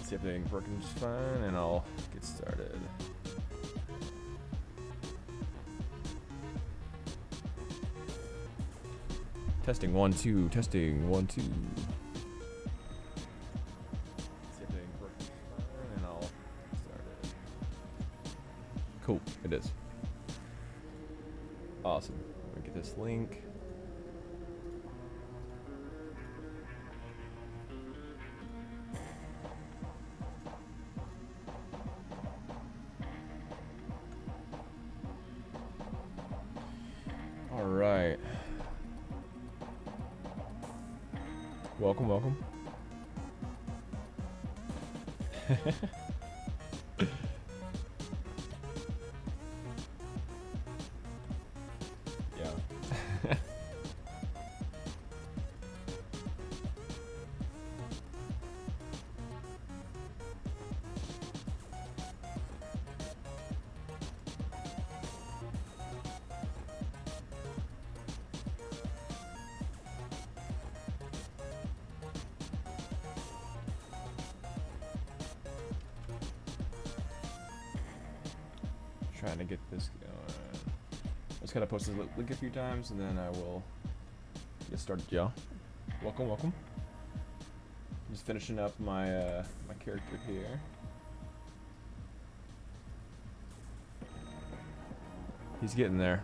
See if everything's working just fine, and I'll get started. Testing 1 2, testing 1 2. See if everything's working just fine, and I'll get started. Cool, it is. Awesome. Let me get this link. All right. Welcome, welcome. Yeah. Trying to get this going. I just gotta post this link a few times and then I will get started, y'all. Welcome, welcome. Just finishing up my my character here. He's getting there.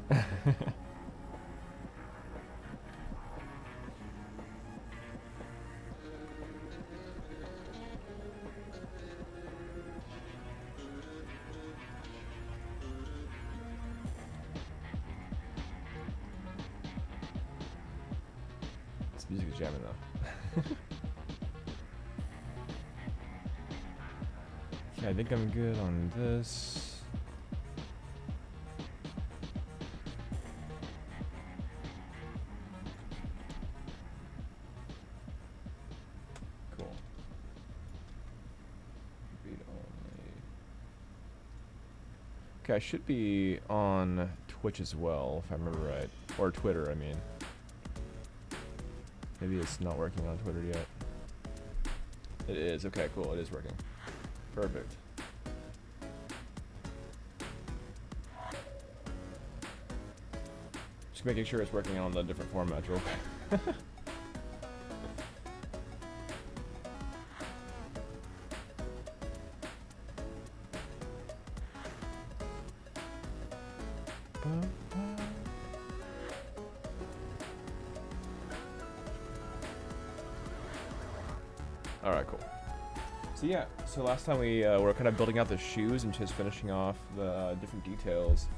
This music is jamming though. Okay, I think I'm good on this. Cool. Read only. Okay, I should be on Twitch as well, if I remember right. Or Twitter, I mean. Maybe it's not working on Twitter yet. It is. Okay, cool. It is working. Perfect. Just making sure it's working on the different formats real quick. Alright, cool. So yeah, so last time we were kind of building out the shoes and just finishing off the different details.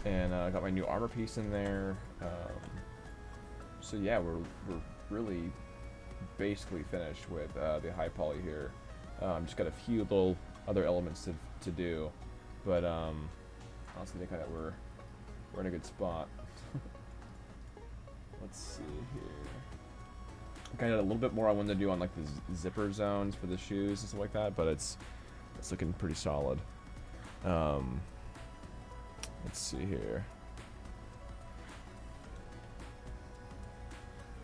And I got my new armor piece in there. So yeah, we're really basically finished with the high poly here. Just got a few little other elements to do. But honestly, I think that we're in a good spot. Let's see here. Kind of a little bit more I wanted to do on like the zipper zones for the shoes and stuff like that, but it's looking pretty solid. Let's see here.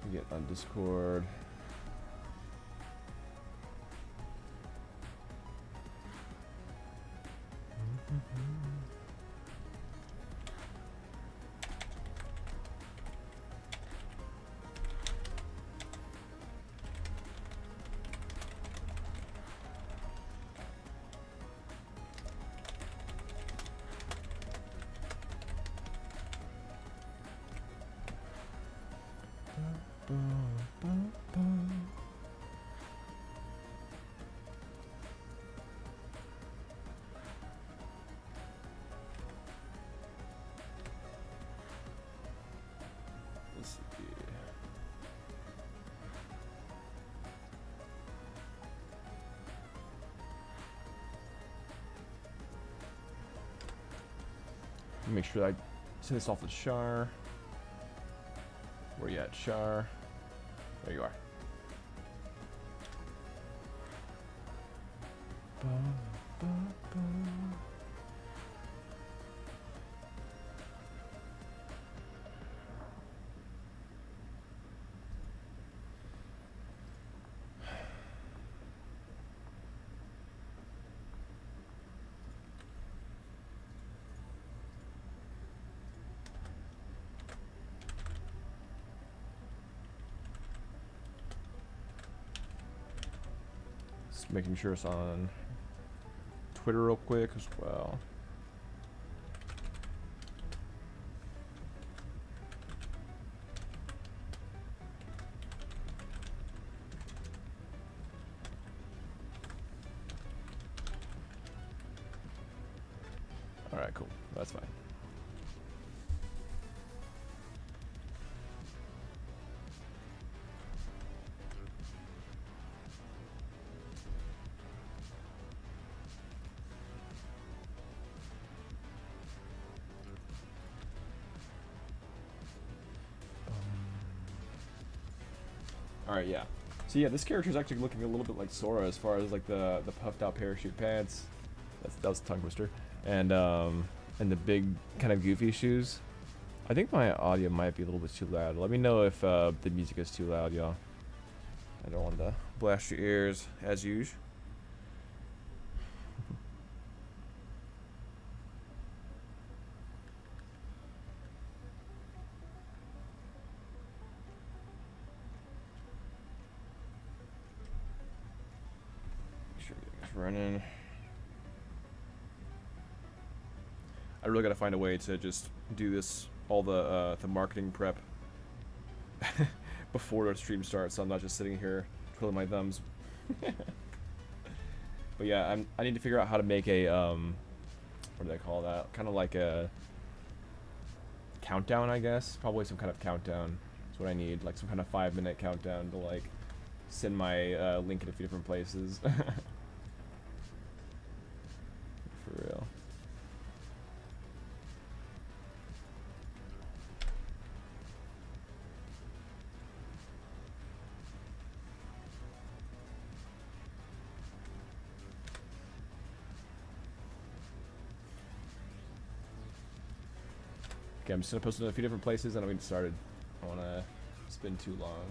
We get on Discord. Let's see. Make sure I send this off to Char. Where you at, Char? There you are. Just making sure it's on Twitter real quick as well. Alright, cool. That's fine. Alright, yeah. So yeah, this character is actually looking a little bit like Sora as far as like the puffed out parachute pants. That was a tongue twister. And the big kind of goofy shoes. I think my audio might be a little bit too loud. Let me know if the music is too loud, y'all. I don't want to blast your ears as usual. Make sure everything's running. I really gotta find a way to just do this, all the marketing prep before the stream starts, so I'm not just sitting here twiddling my thumbs. But yeah, I need to figure out how to make a what do they call that? Kind of like a countdown, I guess. Probably some kind of countdown. That's what I need, like some kind of 5-minute countdown to like send my link in a few different places. For real. Okay, I'm just gonna post it in a few different places and I'll get started. I don't wanna spend too long.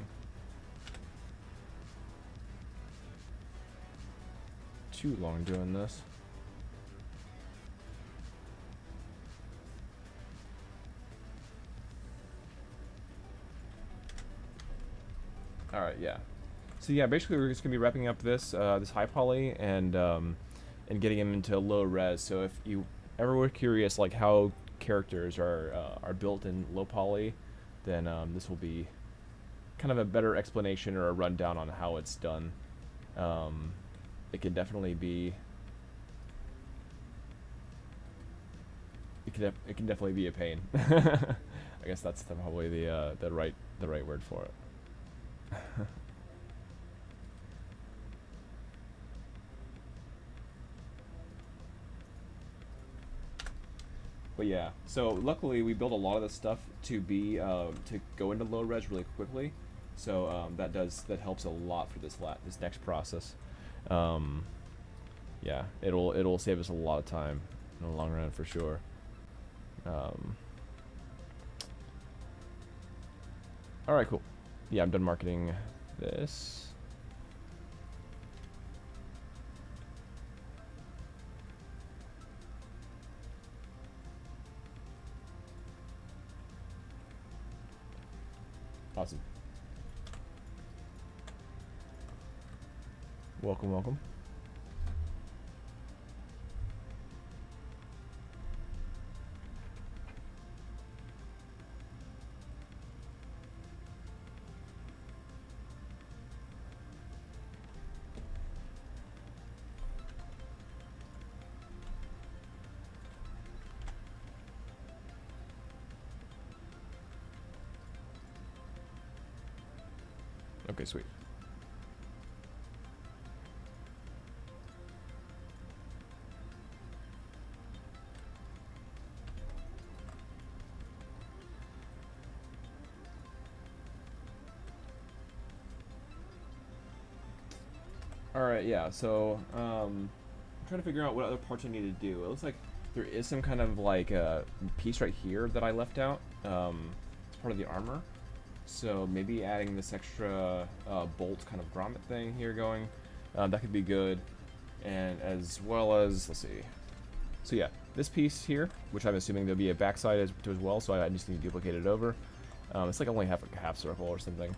Too long doing this. Alright, yeah. So yeah, basically we're just gonna be wrapping up this this high poly and getting him into low res. So if you ever were curious like how characters are built in low poly, then this will be kind of a better explanation or a rundown on how it's done. It can definitely be it can definitely be a pain. I guess that's probably the right word for it. But yeah, so luckily we built a lot of this stuff to be to go into low res really quickly, so that helps a lot for this next process. Yeah, it'll save us a lot of time in the long run for sure. All right, cool. Yeah, I'm done marketing this. Awesome. Welcome, welcome. Okay, sweet. Alright, yeah, so I'm trying to figure out what other parts I need to do. It looks like there is some kind of like piece right here that I left out. It's part of the armor. So maybe adding this extra bolt kind of grommet thing here going, that could be good. And as well as, let's see. So yeah, this piece here, which I'm assuming there'll be a backside as well, so I just need to duplicate it over. It's like only half a half circle or something.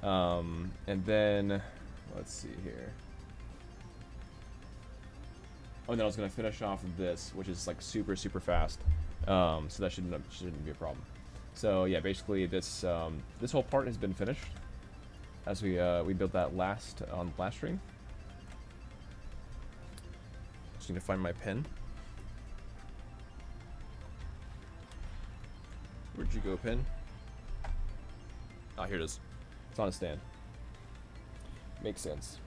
And then, let's see here. Oh, and then I was gonna finish off this, which is like super fast. So that shouldn't be a problem. So yeah, basically this this whole part has been finished as we built that last on last stream. Just need to find my pen. Where'd you go, pen? Ah, here it is. It's on a stand. Makes sense.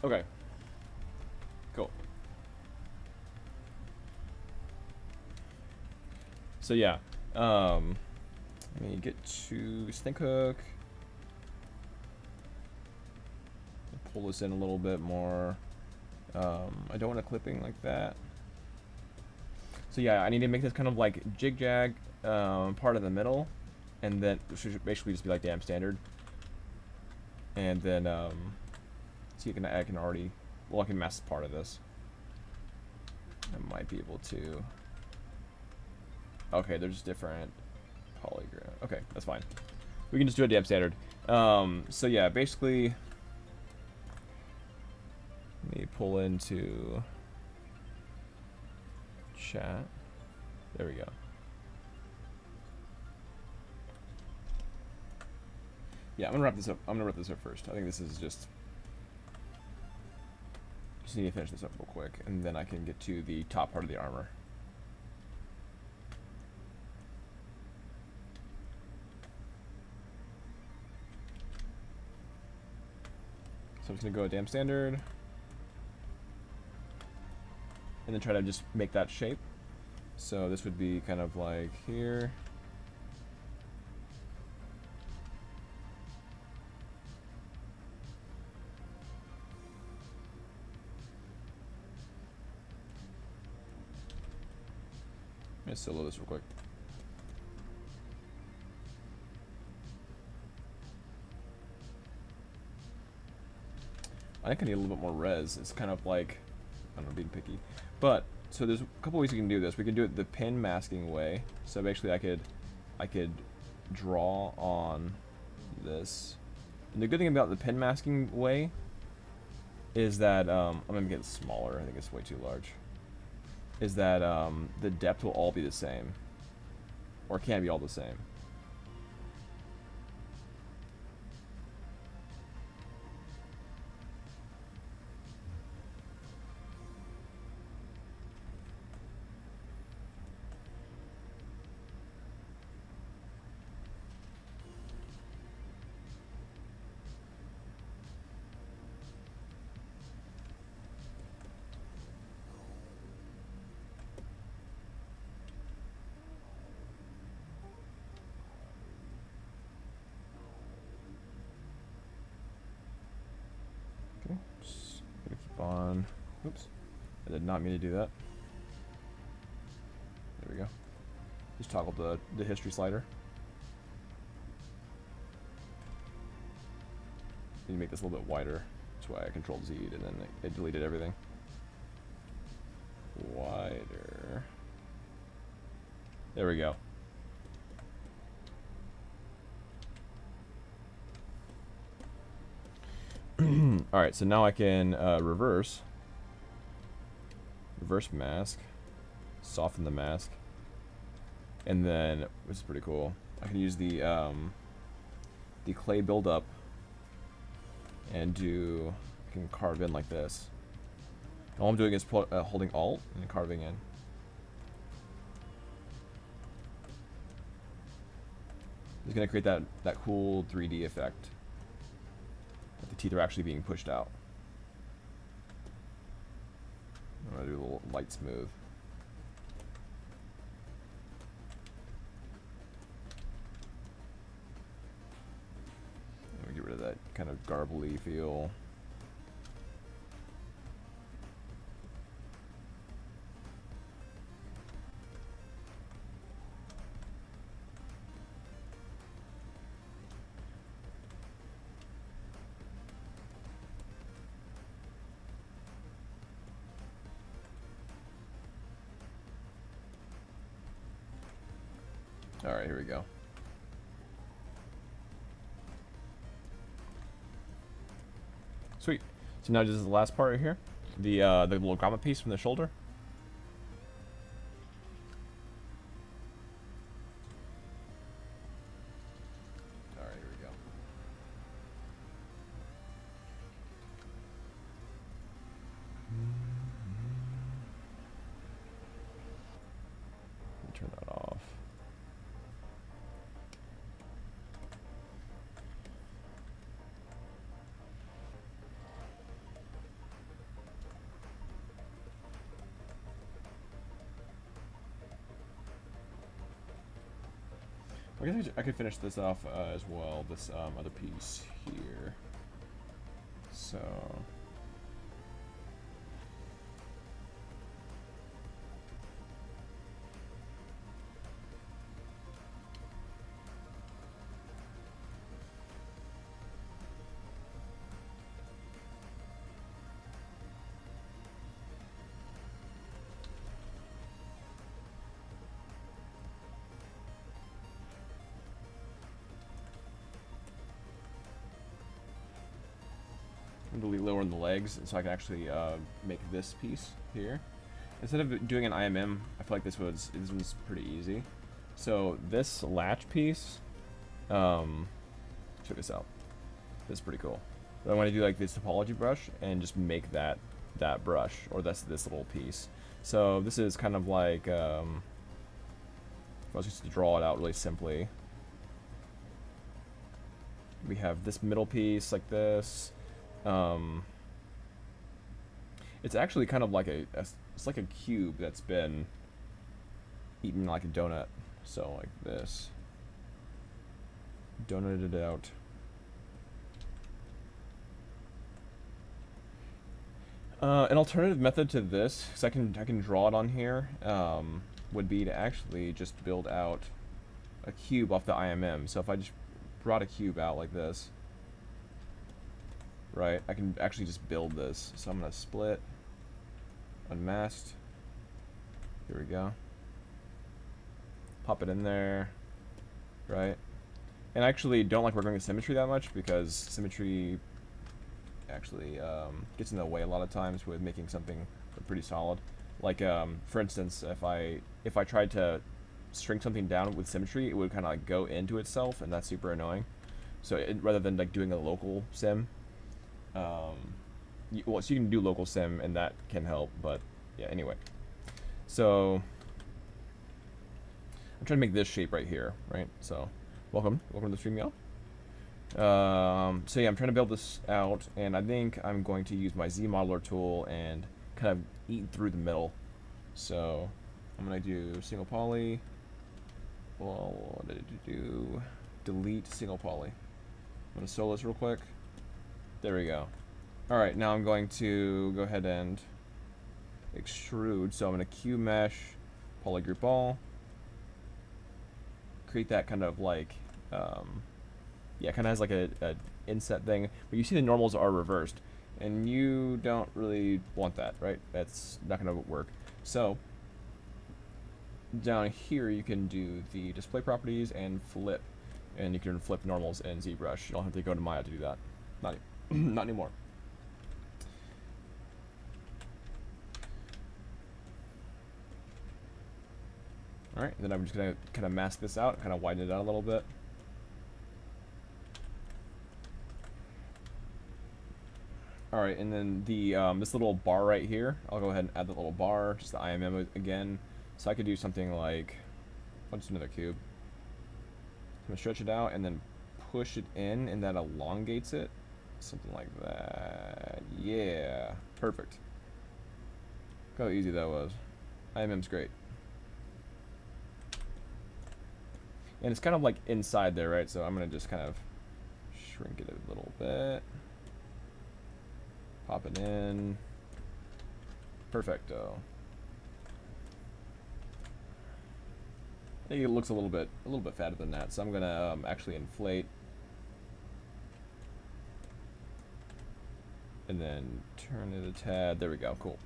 Okay. Cool. So yeah, let me get to Snake Hook. Pull this in a little bit more. I don't want a clipping like that. So yeah, I need to make this kind of like jig-jag part in the middle, and then it should basically just be like damn standard. And then see, I can already, well, I can mask part of this. I might be able to. Okay, there's different polygon. Okay, that's fine. We can just do a damn standard. So yeah, basically, let me pull into chat. There we go. Yeah, I'm gonna wrap this up. I'm gonna wrap this up first. I think this is just need to finish this up real quick, and then I can get to the top part of the armor. So I'm just gonna go a damn standard, and then try to just make that shape. So this would be kind of like here. Let's solo this real quick. I think I need a little bit more res. It's kind of like, I don't know, being picky. But, so there's a couple ways you can do this. We can do it the pin masking way. So basically I could draw on this. And the good thing about the pin masking way is that, I'm gonna get it smaller. I think it's way too large. Is that the depth will all be the same, or can be all the same. On. Oops. I did not mean to do that. There we go. Just toggled the history slider. Need to make this a little bit wider. That's why I controlled Z and then it deleted everything. Wider. There we go. Alright, so now I can reverse mask, soften the mask, and then, which is pretty cool, I can use the clay buildup and I can carve in like this. And all I'm doing is holding Alt and carving in. It's going to create that cool 3D effect. The teeth are actually being pushed out. I'm going to do a little light smooth. Get rid of that kind of garbly feel. All right, here we go. Sweet. So now this is the last part right here, the little grommet piece from the shoulder. All right, here we go. Let me turn that off. I guess I could finish this off as well, this other piece here. So... I'm going to lower in the legs so I can actually make this piece here. Instead of doing an IMM, I feel like this was pretty easy. So this latch piece, check this out. This is pretty cool. But I want to do like this topology brush and just make that brush, or this little piece. So this is kind of like, if I was just to draw it out really simply, we have this middle piece like this. It's actually kind of like it's like a cube that's been eaten like a donut. So like this, donuted it out. An alternative method to this, because I can draw it on here, would be to actually just build out a cube off the IMM. So if I just brought a cube out like this, right, I can actually just build this. So I'm gonna split, unmasked. Here we go. Pop it in there, right? And I actually don't like working with symmetry that much because symmetry actually gets in the way a lot of times with making something pretty solid. Like for instance, if I tried to shrink something down with symmetry, it would kind of like go into itself, and that's super annoying. So rather than like doing a local sim, so you can do local sim and that can help, but yeah, anyway. So I'm trying to make this shape right here, right? So welcome to the stream, y'all. So yeah, I'm trying to build this out, and I think I'm going to use my Z modeler tool and kind of eat through the middle. So I'm gonna do single poly. Well, what did it do? Delete single poly. I'm gonna solo this real quick. There we go. All right, now I'm going to go ahead and extrude. So I'm gonna Q mesh, poly group all, create that kind of like, yeah, kind of has like a inset thing. But you see the normals are reversed, and you don't really want that, right? That's not gonna work. So down here you can do the display properties and flip, and you can flip normals in ZBrush. You don't have to go to Maya to do that. Not anymore. All right, then I'm just gonna kind of mask this out, kind of widen it out a little bit. All right, and then the this little bar right here, I'll go ahead and add the little bar, just the IMM again. So I could do something like, what's another cube? I'm gonna stretch it out and then push it in, and that elongates it. Something like that. Yeah, perfect. Look how easy that was. IMM's great. And it's kind of like inside there, right? So I'm gonna just kind of shrink it a little bit. Pop it in. Perfecto. I think it looks a little bit fatter than that, so I'm gonna actually inflate, and then turn it a tad. There we go. Cool.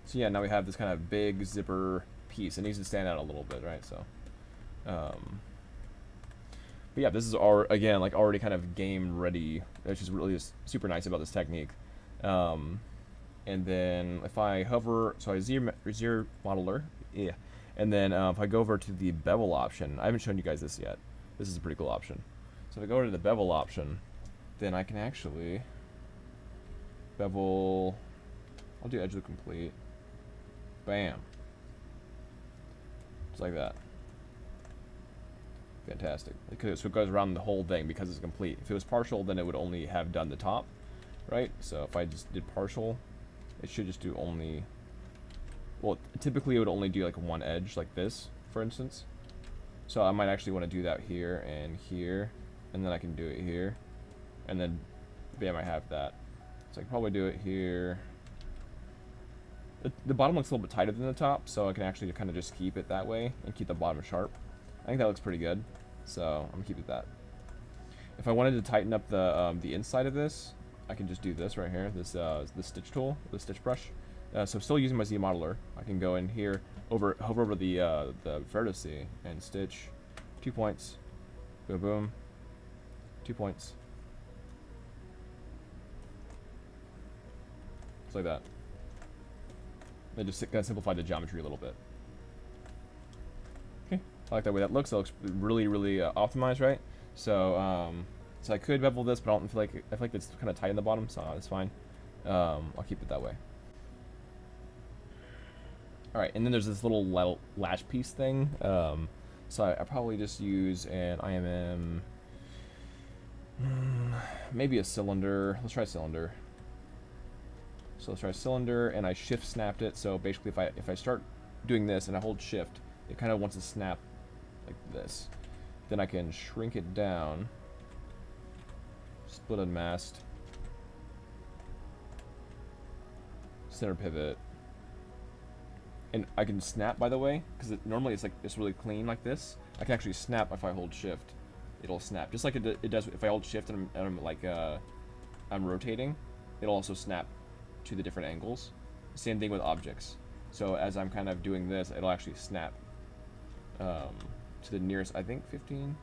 So yeah, now we have this kind of big zipper piece. It needs to stand out a little bit, right? So, but yeah, this is again like already kind of game ready, which is really just super nice about this technique. And then if I hover, so I zero modeler, yeah. And then if I go over to the bevel option, I haven't shown you guys this yet. This is a pretty cool option. So if I go over to the bevel option, then I can actually bevel, I'll do edge loop complete. Bam. Just like that. Fantastic. So it goes around the whole thing because it's complete. If it was partial, then it would only have done the top, right? So if I just did partial, it should just do only, well, typically it would only do like one edge like this, for instance. So I might actually want to do that here, and then I can do it here, and then bam, I have that. So I can probably do it here. The bottom looks a little bit tighter than the top, so I can actually kind of just keep it that way and keep the bottom sharp. I think that looks pretty good, so I'm gonna keep it that. If I wanted to tighten up the inside of this, I can just do this right here, this stitch tool, the stitch brush. So still using my Z modeler, I can go in here, hover over the vertice and stitch 2 points, boom, boom, 2 points, just like that. They just kind of simplify the geometry a little bit. Okay, I like that way that looks. It looks really, really optimized, right? So, so I could bevel this, but I don't feel like it's kind of tight in the bottom, so it's fine. I'll keep it that way. All right, and then there's this little latch piece thing. So I probably just use an IMM, maybe a cylinder. Let's try cylinder. So let's try cylinder, and I shift snapped it. So basically, if I start doing this and I hold shift, it kind of wants to snap like this. Then I can shrink it down, split unmasked, center pivot, and I can snap, by the way, because normally it's really clean like this. I can actually snap if I hold shift. It'll snap just like it does if I hold shift and I'm rotating. It'll also snap to the different angles. Same thing with objects. So as I'm kind of doing this, it'll actually snap to the nearest, I think 15.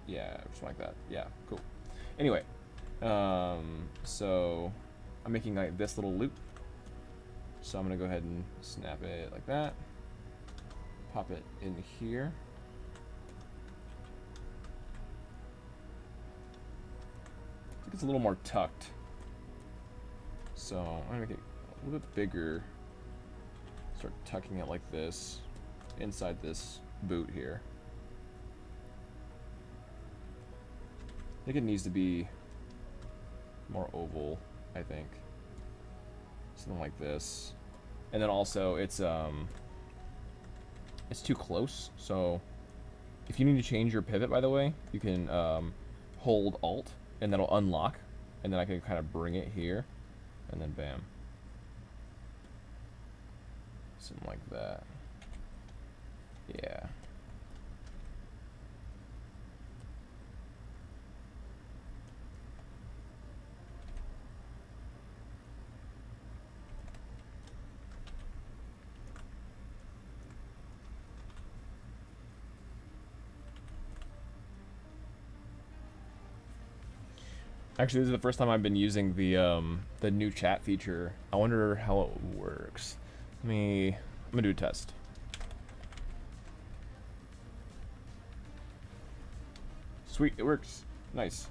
Yeah, something like that. Yeah, cool. Anyway, so I'm making like this little loop. So I'm gonna go ahead and snap it like that. Pop it in here. I think it's a little more tucked. So I'm gonna make it a little bit bigger. Start tucking it like this inside this boot here. I think it needs to be more oval, I think. Something like this. And then also it's too close, so if you need to change your pivot, by the way, you can hold Alt and that'll unlock, and then I can kind of bring it here. And then bam. Something like that. Yeah. Actually, this is the first time I've been using the new chat feature. I wonder how it works. I'm gonna do a test. Sweet, it works. Nice.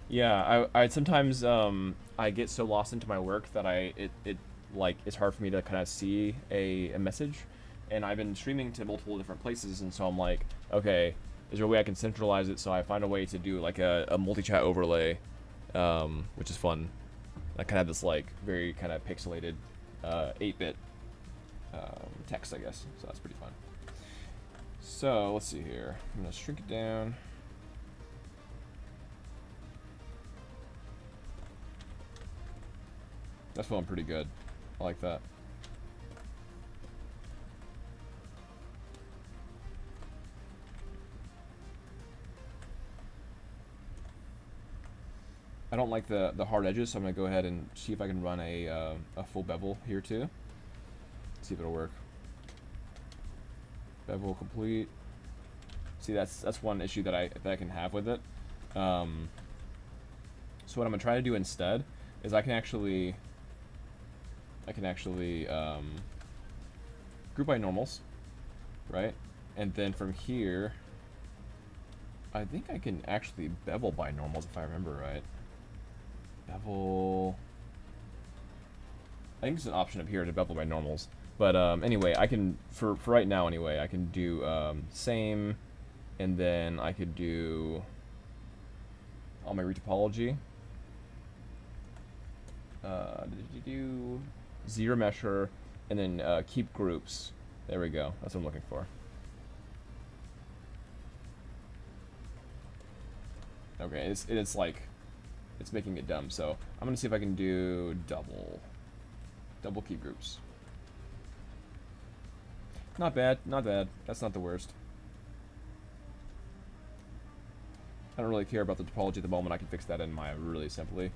Yeah, I sometimes I get so lost into my work that it's hard for me to kind of see a message, and I've been streaming to multiple different places, and so I'm like, okay, is there a way I can centralize it? So I find a way to do like a multi-chat overlay, which is fun. I kind of have this like very kind of pixelated 8-bit text, I guess. So that's pretty fun. So let's see here. I'm gonna shrink it down. That's feeling pretty good. I like that. I don't like the hard edges, so I'm gonna go ahead and see if I can run a full bevel here too. See if it'll work. Bevel complete. See, that's one issue that I can have with it. So what I'm gonna try to do instead is I can actually group by normals, right? And then from here, I think I can actually bevel by normals if I remember right. Bevel. I think there's an option up here to bevel by normals. But anyway, I can, for right now anyway, I can do same, and then I could do all my retopology. Do zero mesher, and then keep groups. There we go. That's what I'm looking for. Okay, it's like, it's making it dumb. So I'm gonna see if I can do double key groups. Not bad, not bad. That's not the worst. I don't really care about the topology at the moment. I can fix that in Maya really simply.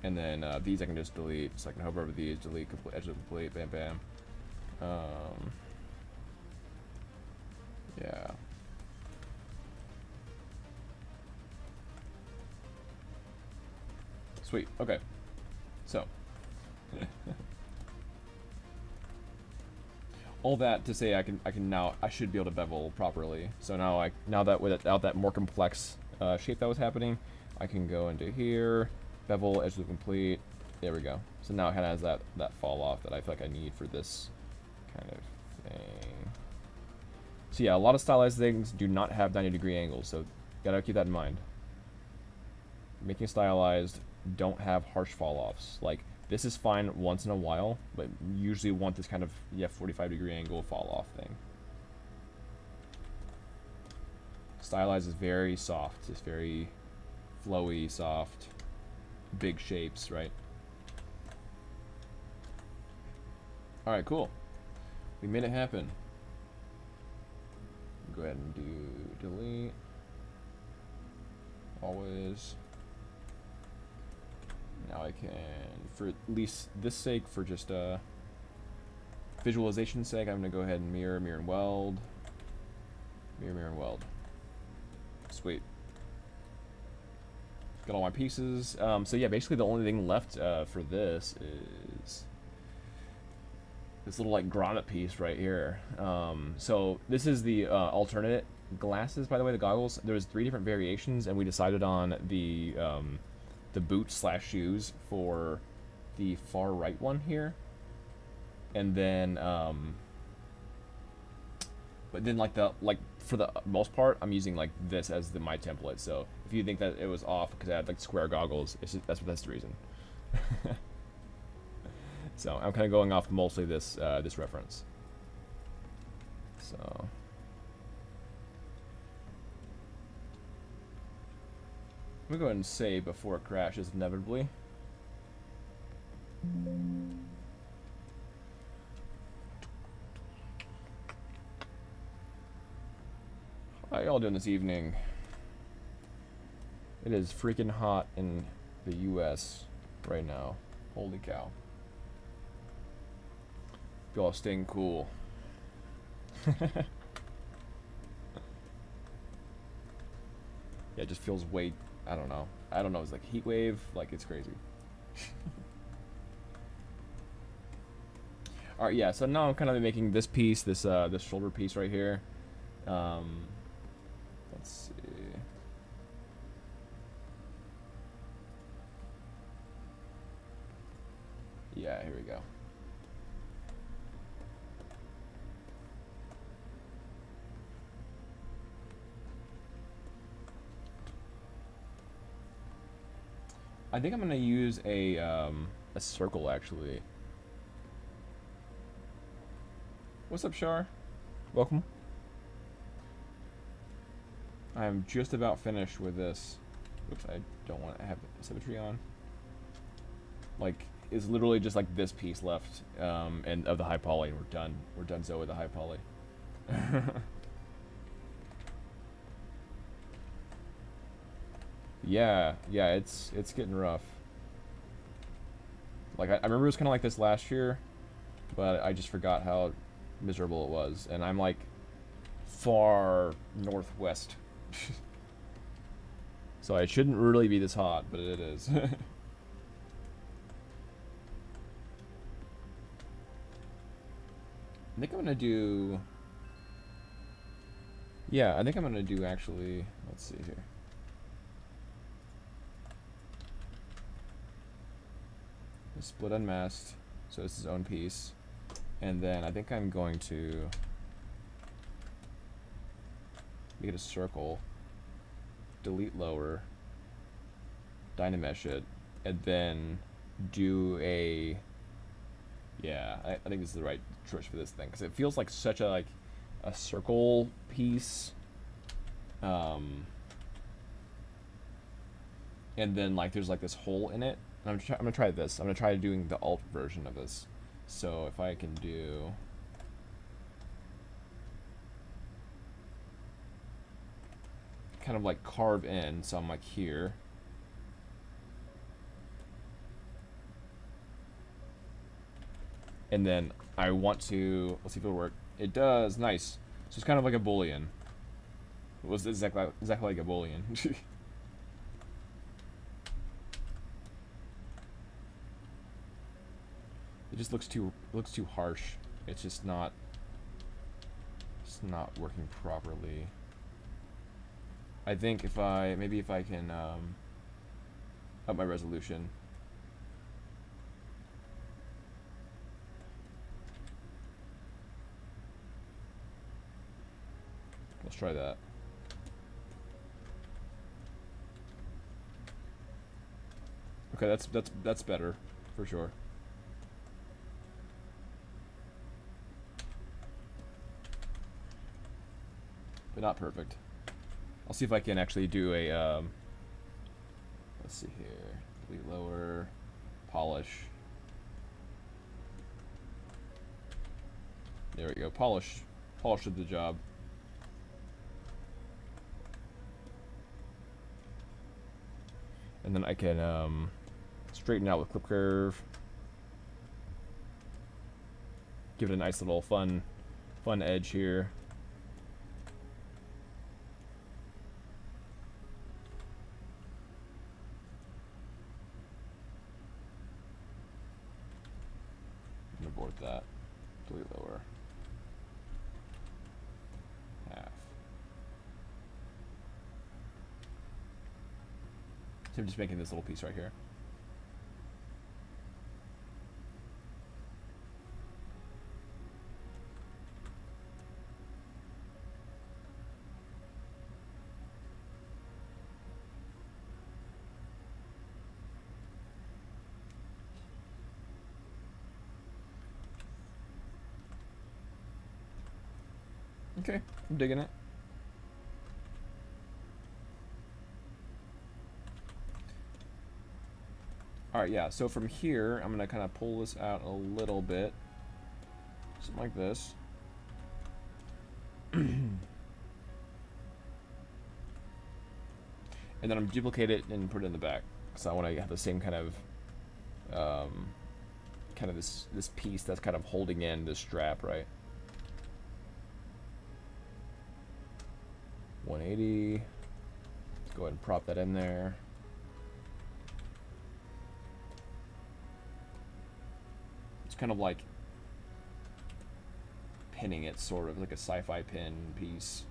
And then these I can just delete. So I can hover over these, delete, complete, edge of complete, bam, bam. Yeah. Sweet. Okay. So. All that to say, I should be able to bevel properly. So now that without that more complex shape that was happening, I can go into here, bevel, edge loop complete. There we go. So now it kind of has that fall off that I feel like I need for this kind of thing. So yeah, a lot of stylized things do not have 90-degree angles, so gotta keep that in mind. Making stylized don't have harsh fall offs. Like, this is fine once in a while, but you usually want this kind of 45-degree angle fall off thing. Stylized is very soft. It's very flowy, soft, big shapes, right? Alright, cool. We made it happen. Go ahead and do delete. Always. Now I can, for at least this sake, for just visualization sake, I'm going to go ahead and mirror and weld. Mirror and weld. Sweet. Got all my pieces. So yeah, basically the only thing left for this is this little like grommet piece right here. So this is the alternate glasses, by the way, the goggles. There's 3 different variations, and we decided on the boots / shoes for the far right one here, and then but then like for the most part, I'm using like this as my template. So if you think that it was off because I had like square goggles, that's the reason. So I'm kind of going off mostly this this reference. So I'm gonna go ahead and save before it crashes inevitably. How y'all doing this evening? It is freaking hot in the US right now. Holy cow. Y'all staying cool. Yeah, it just feels way, I don't know. It's like heat wave, like it's crazy. Alright, yeah, so now I'm kind of making this piece, this shoulder piece right here. Let's see. Yeah, here we go. I think I'm gonna use a circle actually. What's up, Shar? Welcome. I'm just about finished with this. Oops, I don't want to have symmetry on. Like, it's literally just like this piece left, and of the high poly, and we're done. We're done so with the high poly. Yeah, it's getting rough. Like, I remember it was kind of like this last year, but I just forgot how miserable it was. And I'm like far northwest. So it shouldn't really be this hot, but it is. I think I'm gonna do... Yeah, I think I'm gonna do actually... Let's see here. Split unmasked, so it's his own piece. And then I think I'm going to make it a circle, delete lower, dynamesh it, and then do a... Yeah, I think this is the right choice for this thing, because it feels like such a circle piece. And then like there's like this hole in it. And I'm gonna try this. I'm gonna try doing the alt version of this. So if I can do... kind of like carve in, so I'm like here. And then I want to... Let's see if it'll work. It does. Nice. So it's kind of like a boolean. It was exactly like a boolean. It just looks too harsh. It's just not working properly. I think if I can up my resolution. Let's try that. Okay, that's better for sure. But not perfect. I'll see if I can actually do a let's see here. Delete lower, polish. There we go. Polish did the job. And then I can straighten out with clip curve. Give it a nice little fun edge here. Abort that. Delete lower. Half. So I'm just making this little piece right here. Okay, I'm digging it. Alright, yeah, so from here, I'm going to kind of pull this out a little bit. Something like this. And then I'm duplicate it and put it in the back. So I want to have the same kind of this piece that's kind of holding in this strap, right? 180. Let's go ahead and prop that in there. It's kind of like pinning it, sort of like a sci-fi pin piece.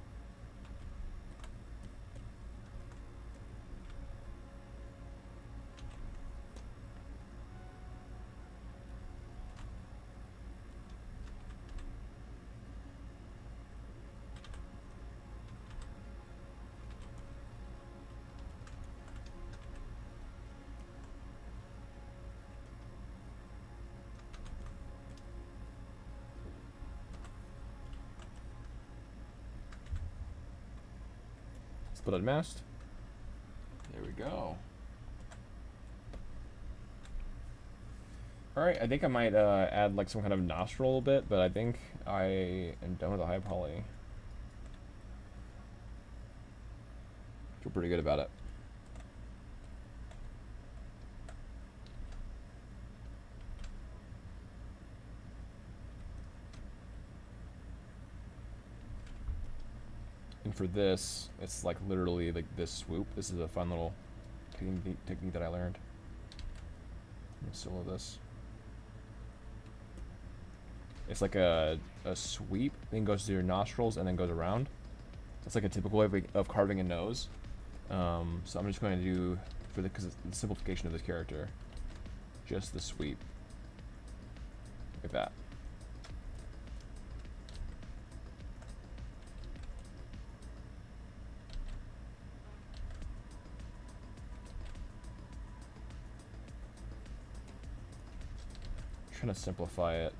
Split unmasked. There we go. Alright, I think I might add like some kind of nostril a bit, but I think I am done with the high poly. Feel pretty good about it. And And for this, it's like literally like this swoop. This is a fun little technique that I learned. Let me solo this. It's like a sweep, then goes to your nostrils and then goes around. That's like a typical way of carving a nose. So I'm just going to do, because it's the simplification of this character, just the sweep. Like that. Trying to simplify it.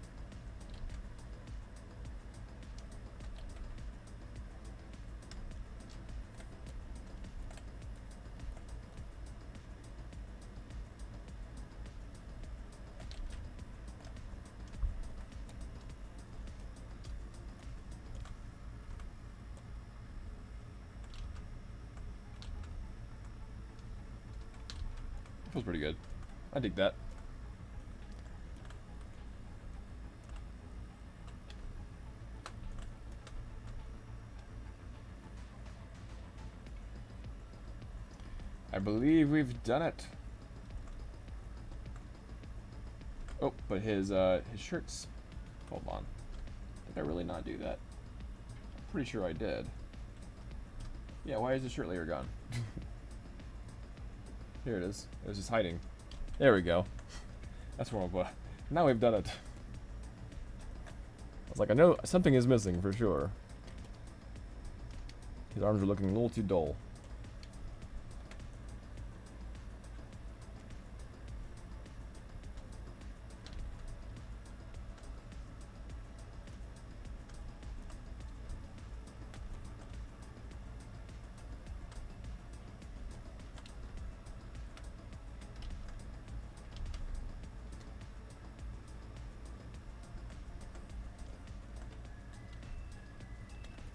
Feels pretty good. I dig that. I believe we've done it. Oh, but his shirt's... Hold on. Did I really not do that? I'm pretty sure I did. Yeah, why is the shirt layer gone? Here it is. It was just hiding. There we go. That's where we'll go. Now we've done it. I was like, I know something is missing for sure. His arms are looking a little too dull.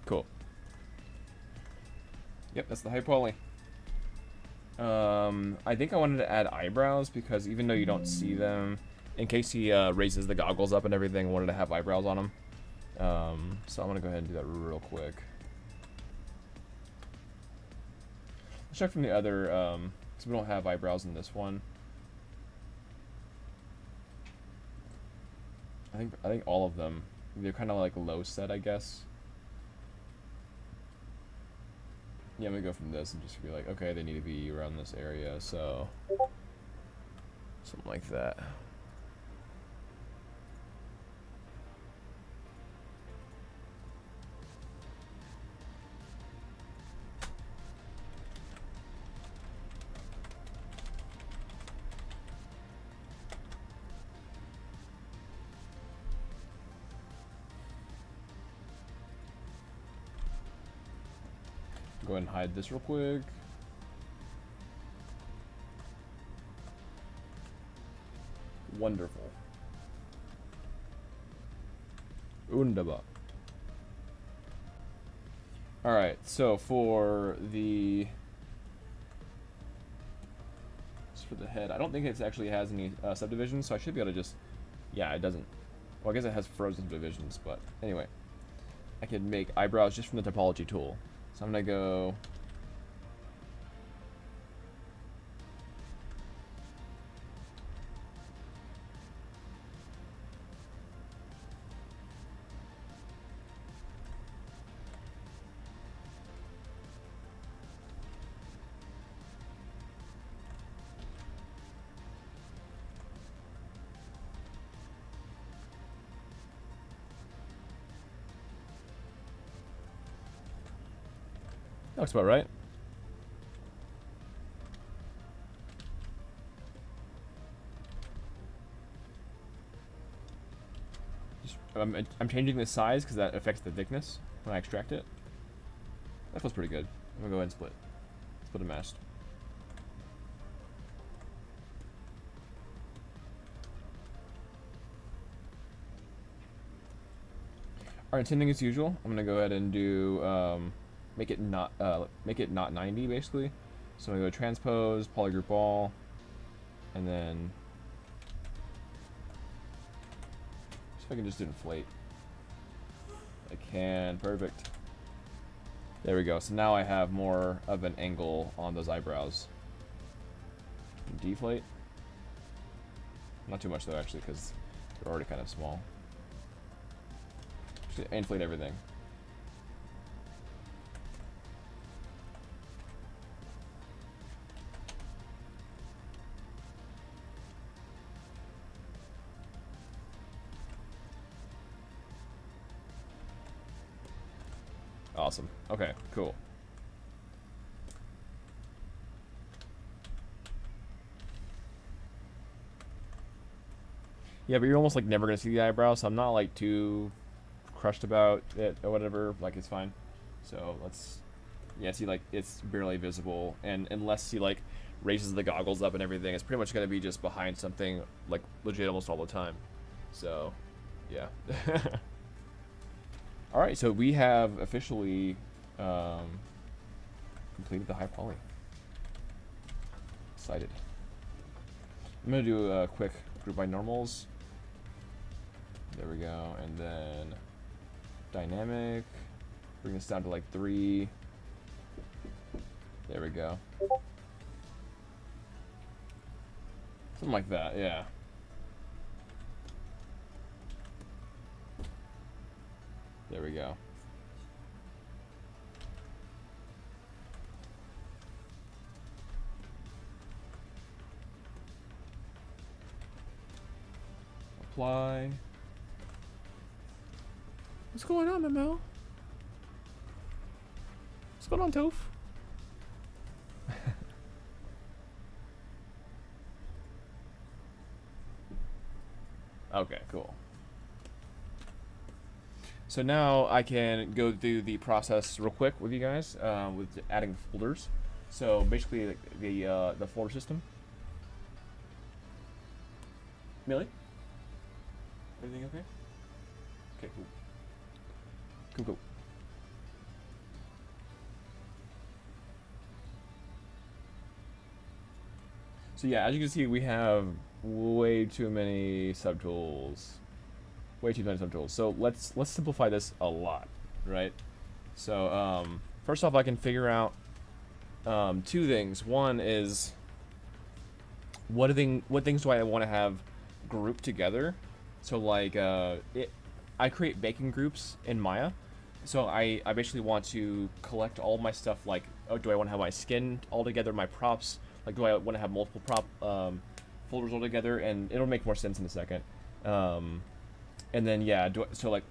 Cool. Yep, that's the high poly. I think I wanted to add eyebrows because even though you don't see them, in case he raises the goggles up and everything, I wanted to have eyebrows on him. So I'm gonna go ahead and do that real quick. Let's check from the other, because we don't have eyebrows in this one. I think all of them, they're kind of like low set, I guess. Yeah, I'm gonna go from this and just be like, okay, they need to be around this area, so something like that. Go ahead and hide this real quick. Wonderful. Wunderbar. Alright, so for the head, I don't think it actually has any subdivisions, so I should be able to just, yeah, it doesn't. Well, I guess it has frozen divisions, but anyway, I can make eyebrows just from the topology tool. So I'm gonna go that looks about right. I'm changing the size because that affects the thickness when I extract it. That feels pretty good. I'm gonna go ahead and split and mask. Alright, same as usual. I'm gonna go ahead and do make it not 90 basically. So I'm gonna go transpose, polygroup all, and then see if I can just inflate. I can, perfect. There we go. So now I have more of an angle on those eyebrows. Deflate. Not too much though, actually, because they're already kind of small. Just inflate everything. Awesome. Okay, cool. Yeah, but you're almost like never gonna see the eyebrow, so I'm not like too crushed about it or whatever. Like, it's fine. So let's, yeah, see, like, it's barely visible, and unless he like raises the goggles up and everything, it's pretty much gonna be just behind something like legit almost all the time. So, yeah. All right, so we have officially completed the high poly. Excited. I'm gonna do a quick group by normals. There we go, and then dynamic. Bring this down to like 3. There we go. Something like that, yeah. There we go. Apply. What's going on, Memo? What's going on, Toph? Okay, cool. So now I can go through the process real quick with you guys with adding folders. So basically, like, the folder system. Millie, everything okay? Okay, cool. Cool, cool. So yeah, as you can see, we have way too many subtools. Way too many subtools. So let's simplify this a lot, right? So first off, I can figure out 2 things. One is what things do I want to have grouped together? So like I create baking groups in Maya. So I basically want to collect all my stuff. Like, oh, do I want to have my skin all together, my props? Like, do I want to have multiple prop folders all together? And it'll make more sense in a second. And then yeah, so like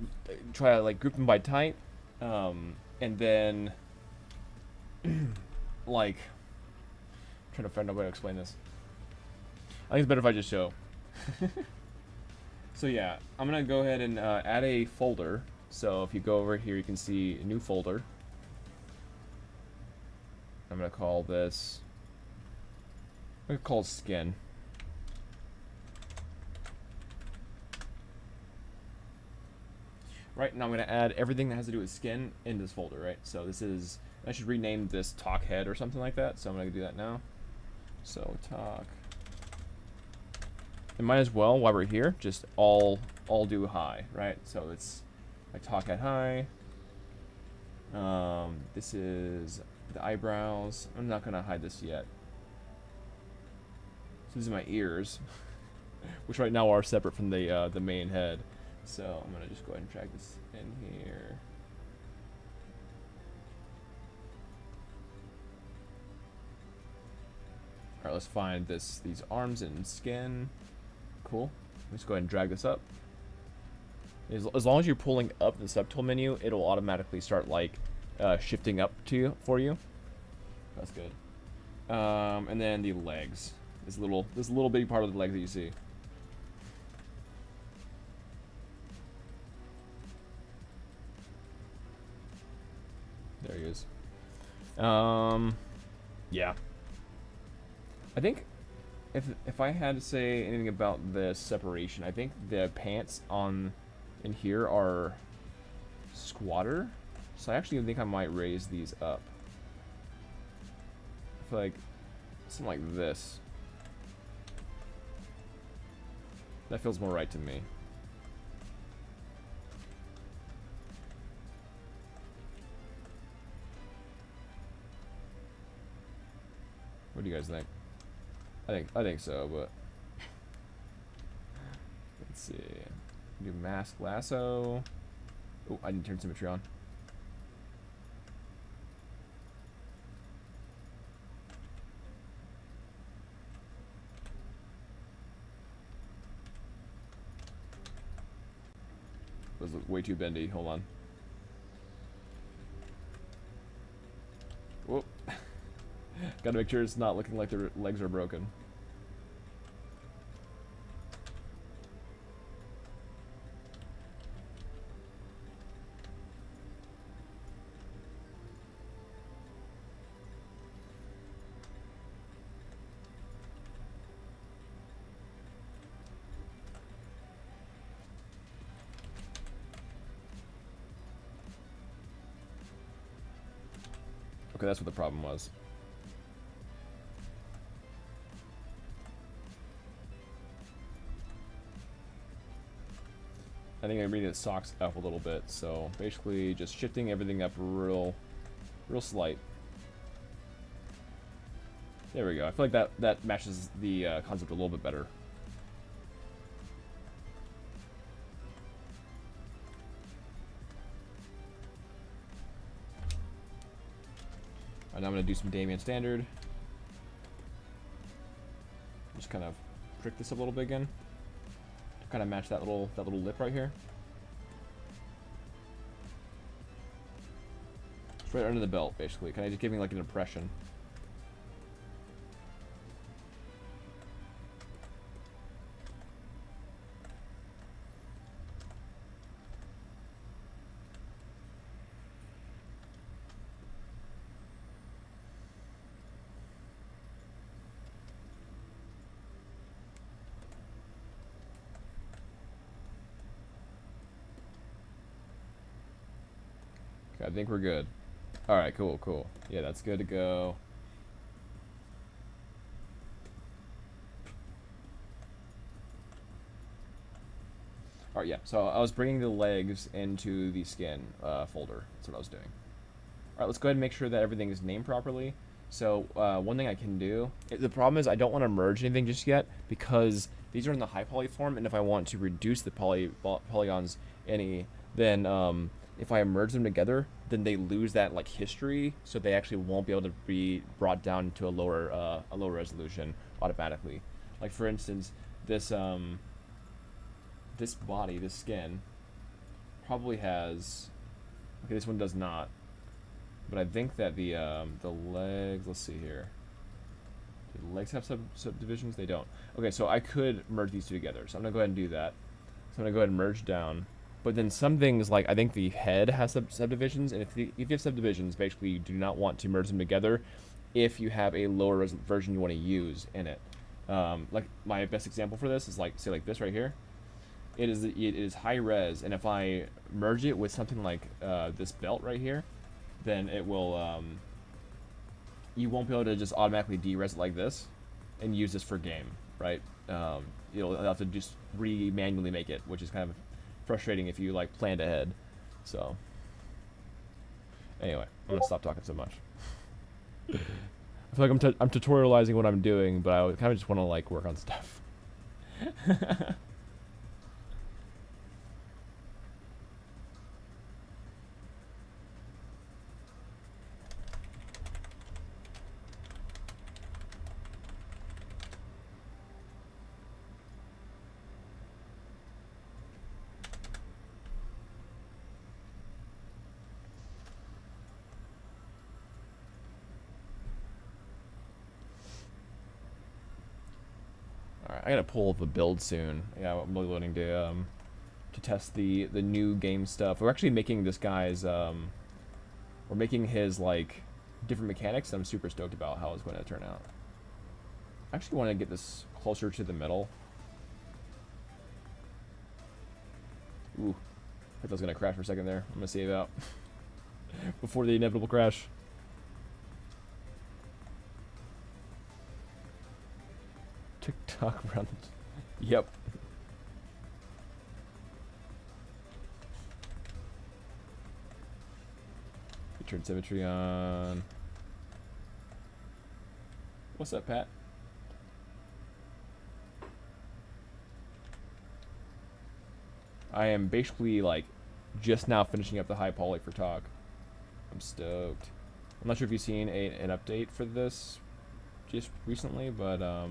try to like group them by type, and then like trying to find a way to explain this. I think it's better if I just show. So yeah, I'm gonna go ahead and add a folder. So if you go over here, you can see a new folder. I'm gonna call this. I'm gonna call it skin. Right, now I'm going to add everything that has to do with skin in this folder, right? So this is, I should rename this talk head or something like that. So I'm going to do that now. So talk. And might as well, while we're here, just all do high, right? So it's like talk head high. This is the eyebrows. I'm not going to hide this yet. So these are my ears, which right now are separate from the main head. So I'm gonna just go ahead and drag this in here. All right, let's find these arms and skin. Cool. Let's go ahead and drag this up. As long as you're pulling up the subtool menu, it'll automatically start like shifting up for you. That's good. And then the legs. This little bitty part of the legs that you see. There he is. Yeah. I think if I had to say anything about the separation, I think the pants in here are squatter. So I actually think I might raise these up. I feel like something like this. That feels more right to me. do you guys think? I think so, but let's see. Do mask lasso. Oh, I didn't turn symmetry on. Those look way too bendy. Hold on. Whoop. Gotta make sure it's not looking like their legs are broken. Okay, that's what the problem was. I think I'm bringing the socks up a little bit, so basically just shifting everything up real slight. There we go. I feel like that matches the concept a little bit better. And now I'm going to do some Damien Standard. Just kind of prick this up a little bit again. To kind of match that little lip right here. It's right under the belt, basically. Kind of just giving like an impression. I think we're good. Alright, cool. Yeah, that's good to go. Alright, yeah. So I was bringing the legs into the skin folder. That's what I was doing. Alright, let's go ahead and make sure that everything is named properly. So one thing I can do, the problem is I don't want to merge anything just yet because these are in the high poly form, and if I want to reduce the polygons any, then if I merge them together, then they lose that like history, so they actually won't be able to be brought down to a lower resolution automatically. Like for instance, this this body, this skin, probably has. Okay, this one does not. But I think that the legs. Let's see here. Do the legs have subdivisions? They don't. Okay, so I could merge these two together. So I'm gonna go ahead and do that. So I'm gonna go ahead and merge down. But then some things, like I think the head has subdivisions, and if you have subdivisions, basically you do not want to merge them together if you have a lower version you want to use in it. Like my best example for this is like, say like this right here. It is high res, and if I merge it with something like this belt right here, then it will, you won't be able to just automatically de-res it like this and use this for game, right? You'll have to just manually make it, which is kind of frustrating if you like planned ahead. So anyway, I'm gonna stop talking so much. I feel like I'm tutorializing what I'm doing, but I kind of just want to like work on stuff. I gotta pull the build soon. Yeah, I'm really loading to test the new game stuff. We're actually making this guy's we're making his like different mechanics. And I'm super stoked about how it's going to turn out. I actually want to get this closer to the middle. Ooh, I thought I was gonna crash for a second there. I'm gonna save out before the inevitable crash. TikTok around the yep. Turn symmetry on. What's up, Pat? I am basically like just now finishing up the high poly for talk. I'm stoked. I'm not sure if you've seen an update for this just recently, but I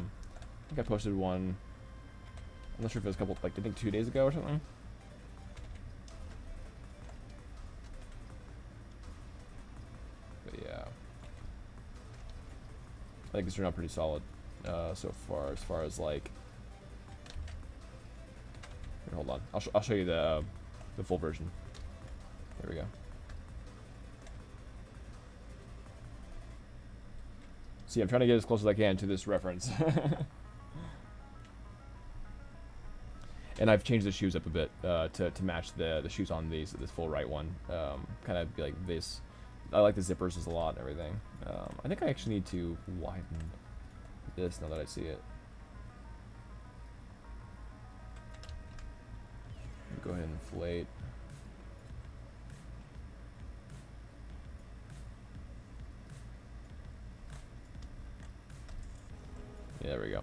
think I posted one. I'm not sure if it was a couple, like I think 2 days ago or something. But yeah, I think it's turned out pretty solid so far. As far as like, here, hold on, I'll show you the full version. There we go. See, I'm trying to get as close as I can to this reference. And I've changed the shoes up a bit to match the shoes on this full right one. Kind of be like this. I like the zippers a lot and everything. I think I actually need to widen this now that I see it. Go ahead and inflate. Yeah, there we go.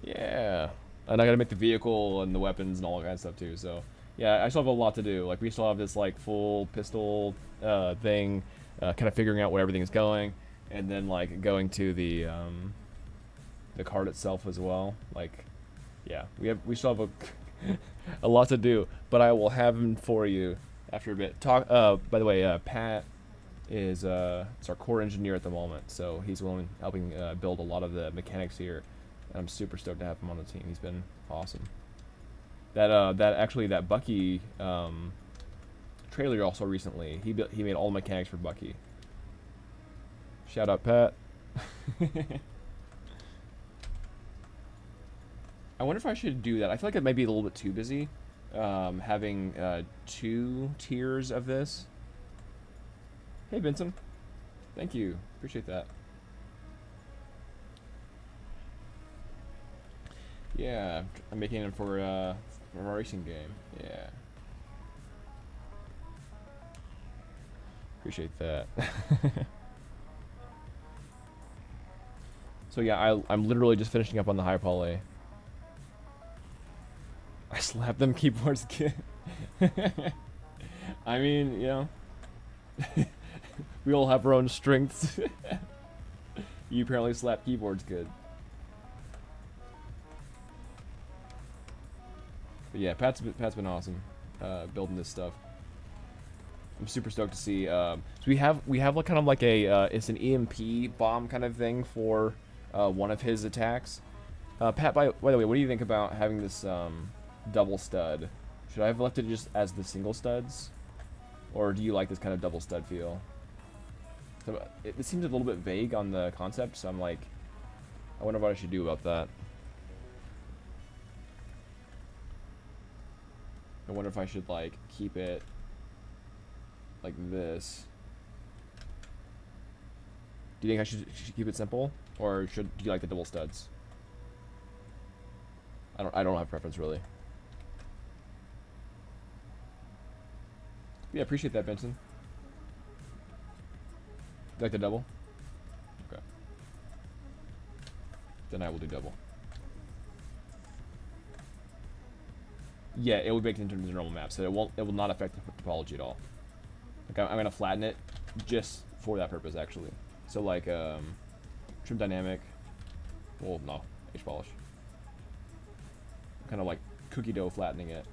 Yeah. And I gotta make the vehicle and the weapons and all that kind of stuff too, so yeah, I still have a lot to do. Like, we still have this like full pistol thing, kind of figuring out where everything's going, and then like going to the card itself as well. Like, yeah, we still have a lot to do, but I will have them for you after a bit. By the way, Pat is it's our core engineer at the moment, so he's helping build a lot of the mechanics here. I'm super stoked to have him on the team. He's been awesome. That Bucky trailer also recently. He made all the mechanics for Bucky. Shout out, Pat. I wonder if I should do that. I feel like it might be a little bit too busy, having 2 tiers of this. Hey, Vincent. Thank you. Appreciate that. Yeah, I'm making it for a racing game. Yeah. Appreciate that. So yeah, I'm literally just finishing up on the high poly. I slapped them keyboards again. I mean, you know, we all have our own strengths. You apparently slap keyboards good. But yeah, Pat's been awesome building this stuff. I'm super stoked to see. So we have like kind of like a it's an EMP bomb kind of thing for one of his attacks. Pat, by the way, what do you think about having this double stud? Should I have left it just as the single studs, or do you like this kind of double stud feel? So it seems a little bit vague on the concept, so I'm like, I wonder what I should do about that. I wonder if I should like keep it like this. Do you think I should keep it simple, or do you like the double studs? I don't have preference really. Yeah, appreciate that, Benson. You like the double? Okay. Then I will do double. Yeah, it will be baked into the normal map, so it will not affect the topology at all. Like, I'm gonna flatten it just for that purpose, actually. So like trim dynamic. Well, no, H polish. Kind of like cookie dough flattening it.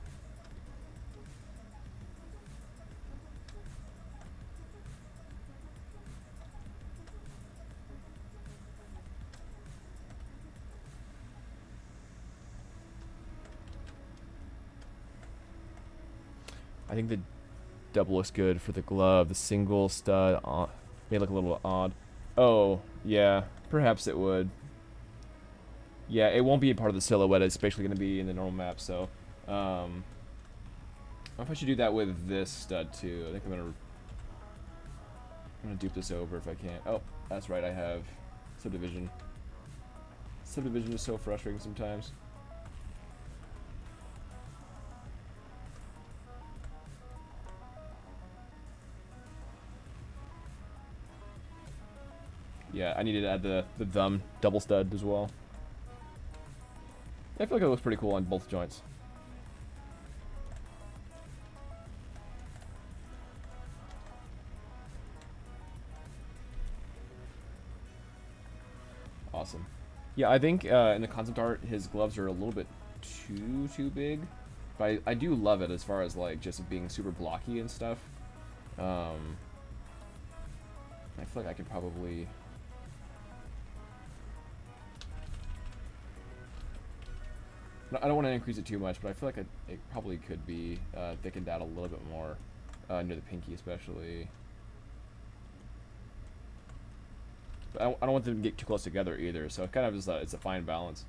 I think the double looks good for the glove. The single stud may look a little odd. Oh, yeah, perhaps it would. Yeah, it won't be a part of the silhouette. It's basically going to be in the normal map, so I don't know if I should do that with this stud too. I think I'm gonna dupe this over if I can. Oh, that's right, I have subdivision. Subdivision is so frustrating sometimes. Yeah, I needed to add the thumb double stud as well. I feel like it looks pretty cool on both joints. Awesome. Yeah, I think in the concept art, his gloves are a little bit too big. But I do love it as far as like just being super blocky and stuff. I feel like I could probably... I don't want to increase it too much, but I feel like it probably could be thickened out a little bit more near the pinky especially. But I don't want them to get too close together either, so it kind of is it's a fine balance.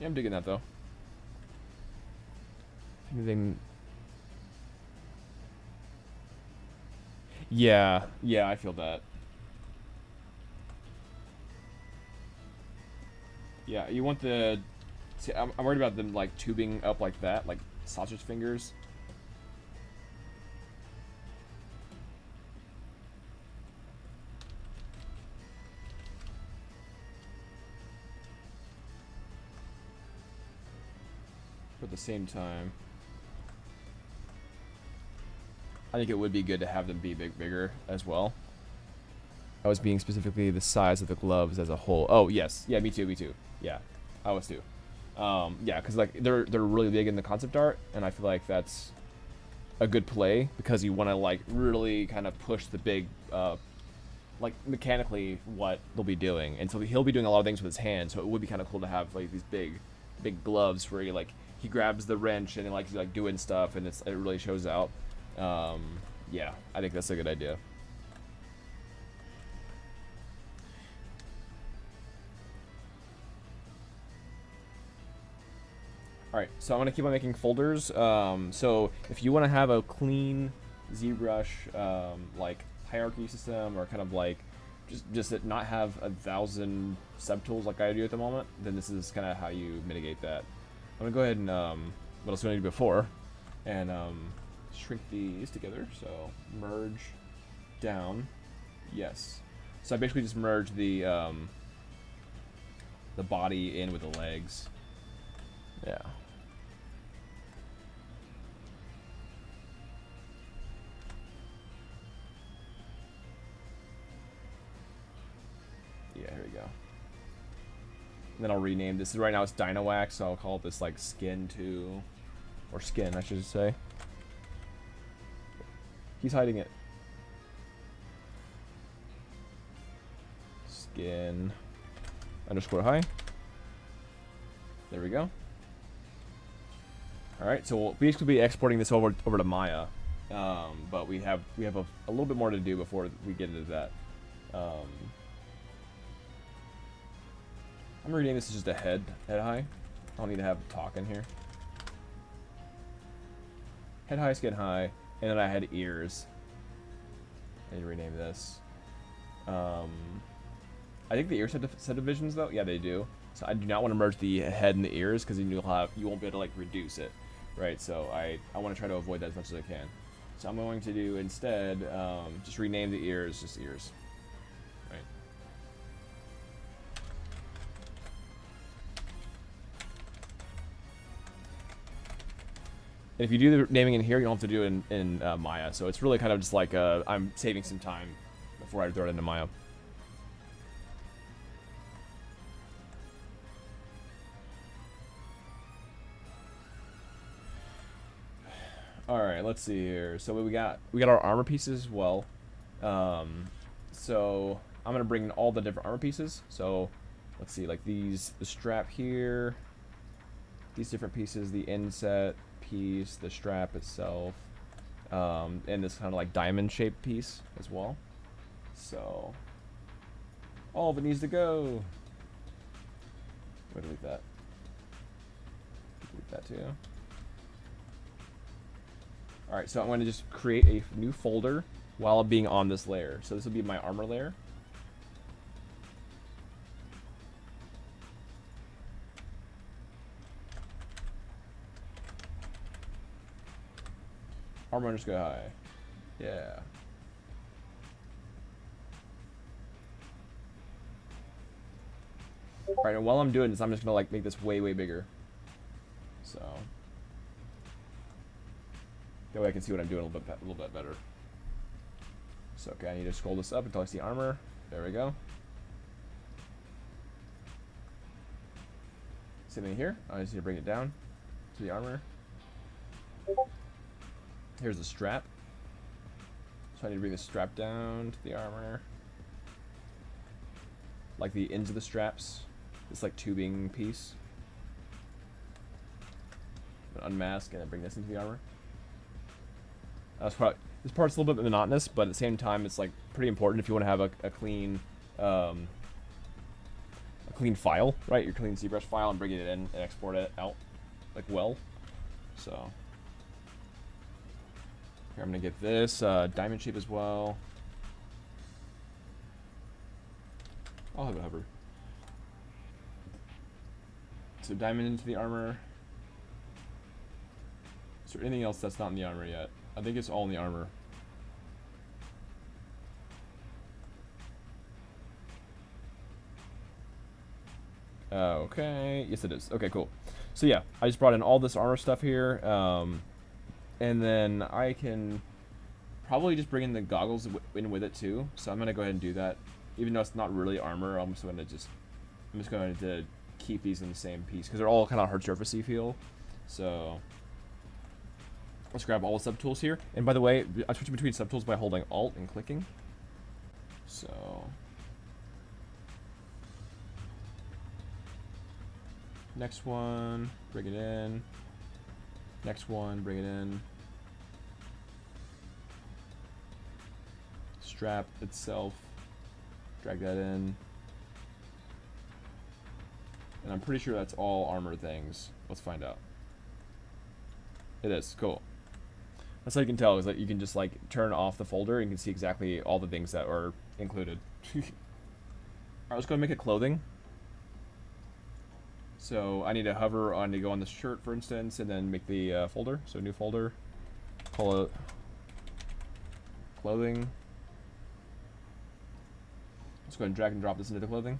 Yeah, I'm digging that though. Anything? Yeah, I feel that. Yeah, you want the... See, I'm worried about them like tubing up like that, like sausage fingers. But at the same time, I think it would be good to have them be bigger as well. I was being specifically the size of the gloves as a whole. Oh yes, yeah, me too. Yeah, I was too. Yeah, because like they're really big in the concept art, and I feel like that's a good play because you want to like really kind of push the big, like mechanically what they'll be doing, and so he'll be doing a lot of things with his hands. So it would be kind of cool to have like these big gloves where he grabs the wrench and he's like doing stuff, and it really shows out. Yeah, I think that's a good idea. Alright, so I'm going to keep on making folders. So if you want to have a clean ZBrush like hierarchy system, or kind of like just not have 1,000 subtools like I do at the moment, then this is kind of how you mitigate that. I'm going to go ahead and what I was going to do before, and shrink these together. So merge down, yes. So I basically just merge the body in with the legs. Yeah. Yeah, here we go. And then I'll rename this. Right now it's Dynawax, so I'll call this like Skin 2. Or Skin, I should say. He's hiding it. Skin underscore high. There we go. Alright, so we'll basically be exporting this over to Maya. But we have a little bit more to do before we get into that. I'm gonna rename this as just a head high. I don't need to have talk in here. Head high, skin high, and then I had ears. I need to rename this. I think the ears have subdivisions though. Yeah, they do. So I do not want to merge the head and the ears because then you won't be able to like reduce it, right? So I want to try to avoid that as much as I can. So I'm going to do instead just rename the ears just ears, right? And if you do the naming in here, you don't have to do it in Maya. So it's really kind of just like I'm saving some time before I throw it into Maya. Alright, let's see here. So we got our armor pieces as well. So I'm gonna bring in all the different armor pieces. So let's see, like the strap here, these different pieces, the inset piece, the strap itself, and this kind of like diamond shaped piece as well. So all of it needs to go. Delete that. Delete that too. Alright, so I'm going to just create a new folder while being on this layer. So this will be my armor layer. armor underscore high. Yeah. Alright, and while I'm doing this, I'm just gonna like make this way, way bigger. So that way I can see what I'm doing a little bit better. So okay, I need to scroll this up until I see armor. There we go. Same thing here. I just need to bring it down to the armor. Here's the strap. So I need to bring the strap down to the armor. Like the ends of the straps. This like tubing piece. Unmask and then bring this into the armor. This part's a little bit monotonous, but at the same time, it's like pretty important if you want to have a clean file, right? Your clean ZBrush file and bring it in and export it out like well. So here I'm gonna get this diamond shape as well. I'll have it hover. So diamond into the armor. Is there anything else that's not in the armor yet? I think it's all in the armor. Okay, yes it is. Okay, cool. So yeah, I just brought in all this armor stuff here, and then I can probably just bring in the goggles in with it too. So I'm gonna go ahead and do that, even though it's not really armor. I'm just going to keep these in the same piece because they're all kind of hard surfacey feel. So let's grab all the subtools here. And by the way, I switch between subtools by holding Alt and clicking. So next one, bring it in. Next one, bring it in. Strap itself, drag that in. And I'm pretty sure that's all armor things. Let's find out. It is, cool. That's how you can tell, is that you can just like turn off the folder and you can see exactly all the things that are included. Alright, let's go and make it clothing. So I need to hover on to go on the shirt, for instance, and then make the folder. So new folder, call it clothing. Let's go ahead and drag and drop this into the clothing.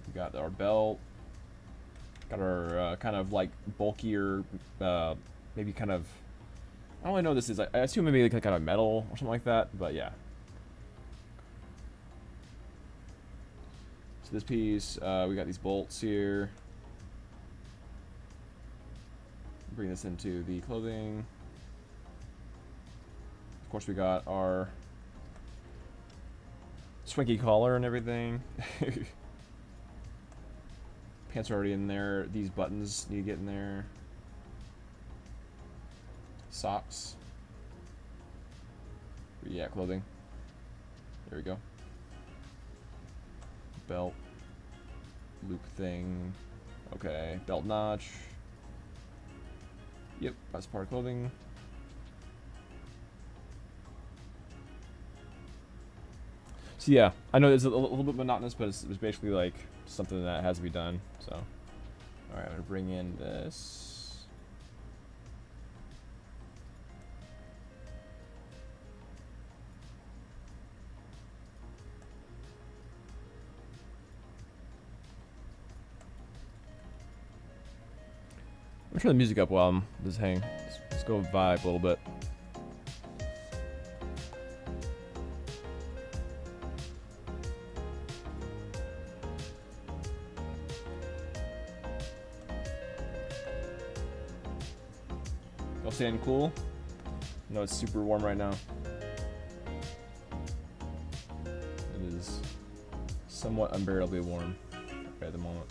We got our belt. Got our kind of like bulkier, maybe kind of, I don't really know what this is. I assume maybe like kind of metal or something like that, but yeah. So this piece, we got these bolts here. Bring this into the clothing. Of course, we got our swanky collar and everything. Pants are already in there. These buttons need to get in there. Socks. Yeah, clothing. There we go. Belt. Loop thing. Okay, belt notch. Yep, that's part of clothing. So yeah, I know it's a little bit monotonous, but it's basically like something that has to be done. So, all right, I'm gonna bring in this. I'm turn the music up while I'm just hanging. Let's go vibe a little bit. Y'all staying cool? I know it's super warm right now. It is somewhat unbearably warm at the moment.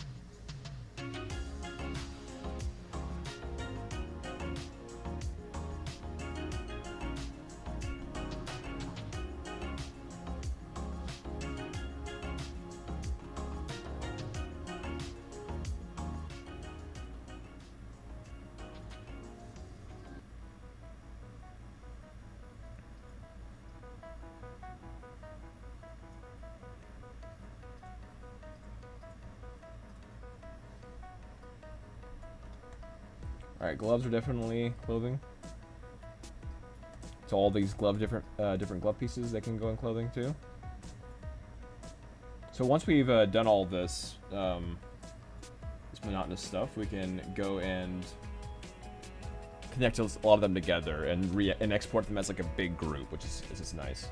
Alright, gloves are definitely clothing. So all these different glove pieces that can go in clothing too. So once we've done all this monotonous stuff, we can go and connect a lot of them together and export them as like a big group, which is just nice.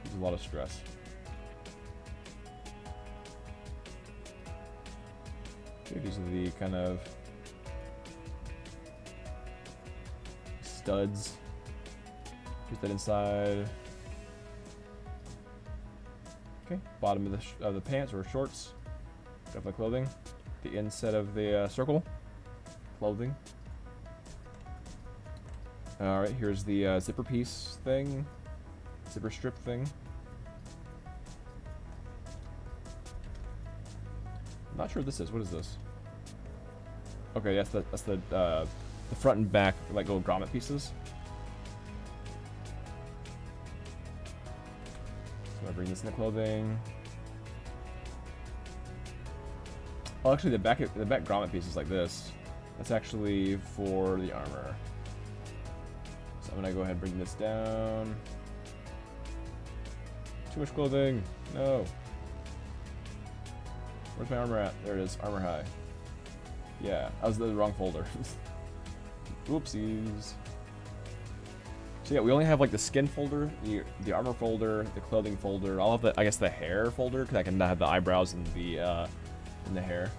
There's a lot of stress. Okay, these are the kind of studs. Put that inside. Okay, bottom of the pants or shorts. Got the clothing. The inside of the circle. Clothing. Alright, here's the zipper piece thing. Zipper strip thing. I'm not sure what this is. What is this? Okay, that's the front and back like little grommet pieces. So I bring this into clothing. Oh, actually, the back grommet piece is like this. That's actually for the armor. So I'm gonna go ahead and bring this down. Too much clothing. No. Where's my armor at? There it is. Armor high. Yeah, I was in the wrong folder. Whoopsies. So yeah, we only have like the skin folder, the armor folder, the clothing folder. I'll have the, I guess, the hair folder because I can have the eyebrows and the hair.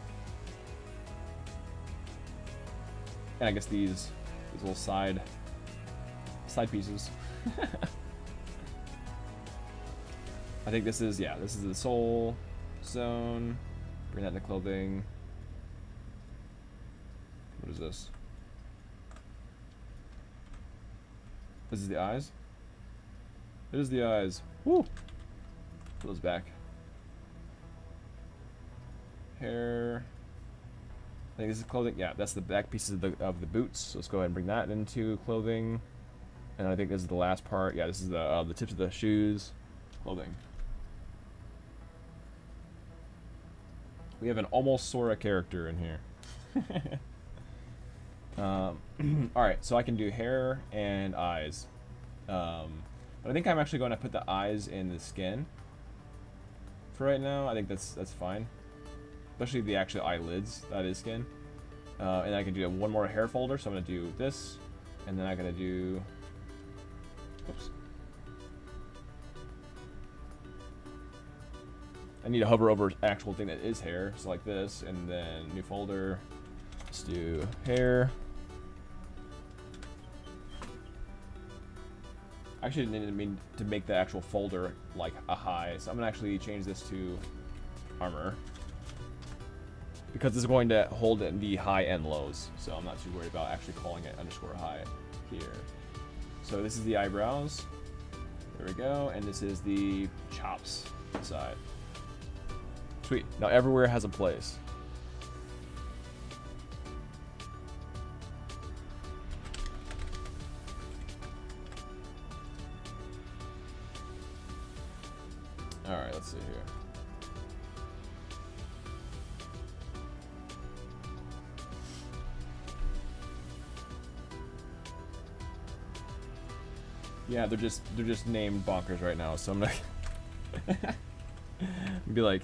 And I guess these little side pieces. I think this is the soul zone. Bring that into clothing. What is this? This is the eyes? It is the eyes. Woo! Put those back. Hair. I think this is clothing. Yeah, that's the back pieces of the boots. So let's go ahead and bring that into clothing. And I think this is the last part. Yeah, this is the tips of the shoes. Clothing. We have an almost Sora character in here. Alright, so I can do hair and eyes. But I think I'm actually going to put the eyes in the skin. For right now, I think that's fine. Especially the actual eyelids, that is skin. And I can do one more hair folder, so I'm going to do this. And then I'm going to do... Oops. I need to hover over actual thing that is hair, so like this, and then new folder. Let's do hair. I actually didn't mean to make the actual folder like a high, so I'm gonna actually change this to armor because this is going to hold the high and lows, so I'm not too worried about actually calling it underscore high here. So this is the eyebrows. There we go, and this is the chops side. Sweet. Now everywhere has a place. Alright, let's see here. Yeah, they're just named bonkers right now, so I'm gonna be like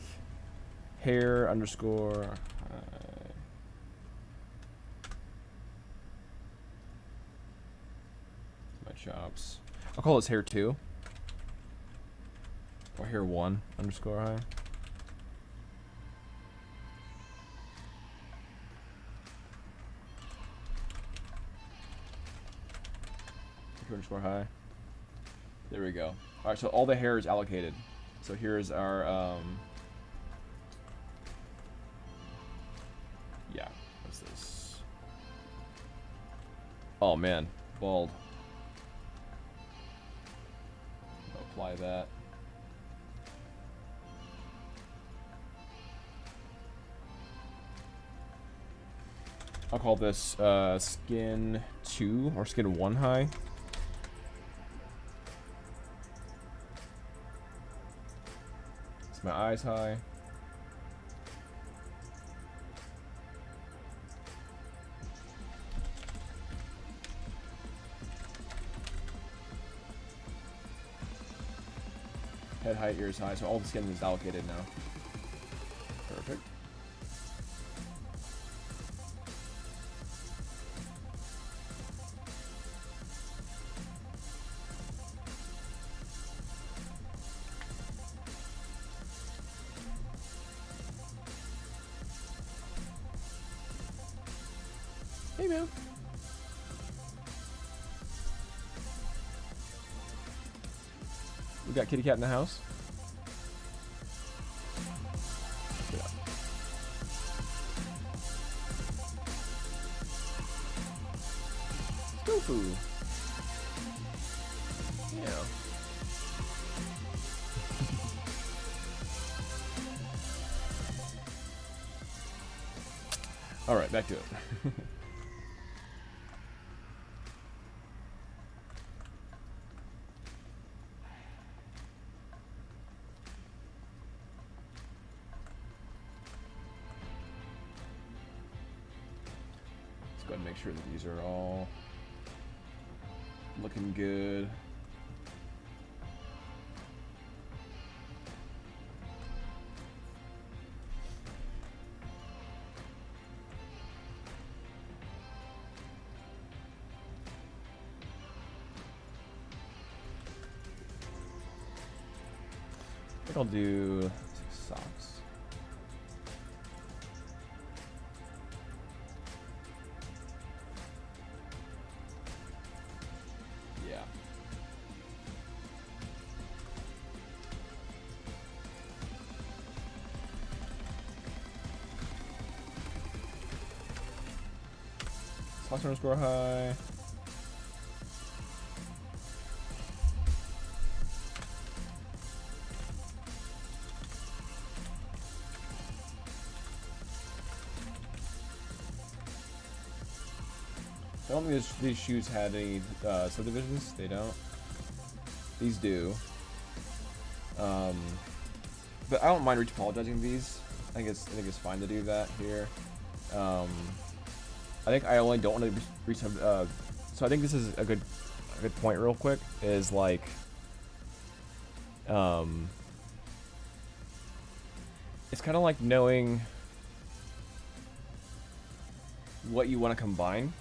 hair underscore my chops. I'll call this hair 2. Or hair 1 underscore high. Underscore high. There we go. Alright, so all the hair is allocated. So here's our yeah, what's this? Oh man, bald. Apply that. I'll call this skin 2 or skin 1 high. It's my eyes high. Head height, ears high, so all the skin is allocated now. Perfect. Hey, man. We got kitty cat in the house. Yeah. Tofu. Yeah. All right, back to it. Go ahead and make sure that these are all looking good. I think I'll do socks. Socks underscore high. I don't think these shoes had any subdivisions. They don't. These do. But I don't mind retopologizing these. I think it's fine to do that here. I think I only don't want to so I think this is a good point real quick, is like it's kind of like knowing what you want to combine.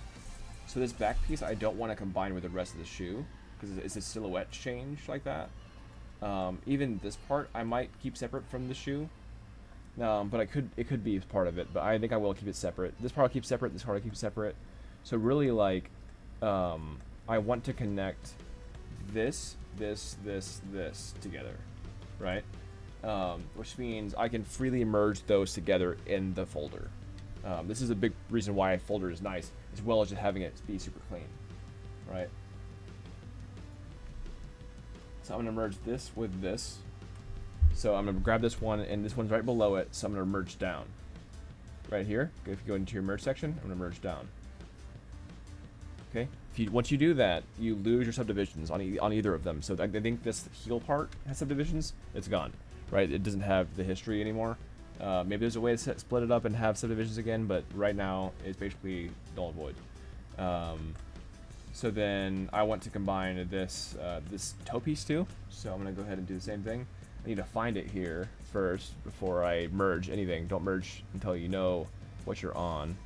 So this back piece I don't want to combine with the rest of the shoe because it's a silhouette change like that. Even this part I might keep separate from the shoe. But it could be part of it, but I think I will keep it separate. This part I'll keep separate, this part I'll keep separate. So really, like, I want to connect this together, right? Which means I can freely merge those together in the folder. This is a big reason why a folder is nice, as well as just having it be super clean, right? So I'm gonna merge this with this. So I'm going to grab this one, and this one's right below it, so I'm going to merge down. Right here, if you go into your merge section, I'm going to merge down. Okay? Once you do that, you lose your subdivisions on either of them. So I think this heel part has subdivisions. It's gone, right? It doesn't have the history anymore. Maybe there's a way to split it up and have subdivisions again, but right now it's basically null and void. So then I want to combine this toe piece too. So I'm going to go ahead and do the same thing. I need to find it here first before I merge anything. Don't merge until you know what you're on.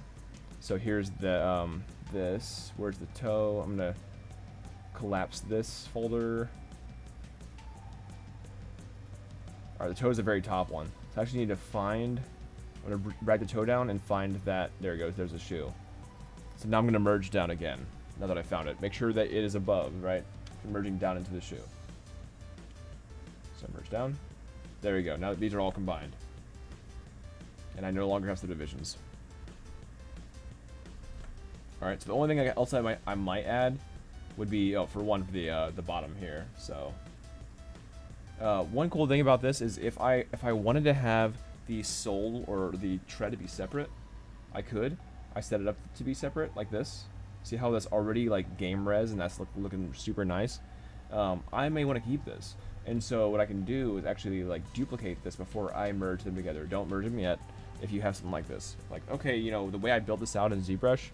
So here's the this. Where's the toe? I'm gonna collapse this folder. All right, the toe is the very top one. So I actually need to find. I'm gonna drag the toe down and find that. There it goes. There's a shoe. So now I'm gonna merge down again. Now that I found it, make sure that it is above, right? I'm merging down into the shoe. So merge down. There we go. Now these are all combined. And I no longer have subdivisions. Alright, so the only thing else I might add would be, for one, the bottom here. So one cool thing about this is if I wanted to have the sole or the tread to be separate, I could. I set it up to be separate like this. See how that's already like game res and that's looking super nice? I may want to keep this. And so what I can do is actually like duplicate this before I merge them together. Don't merge them yet if you have something like this. Like, okay, you know, the way I built this out in ZBrush,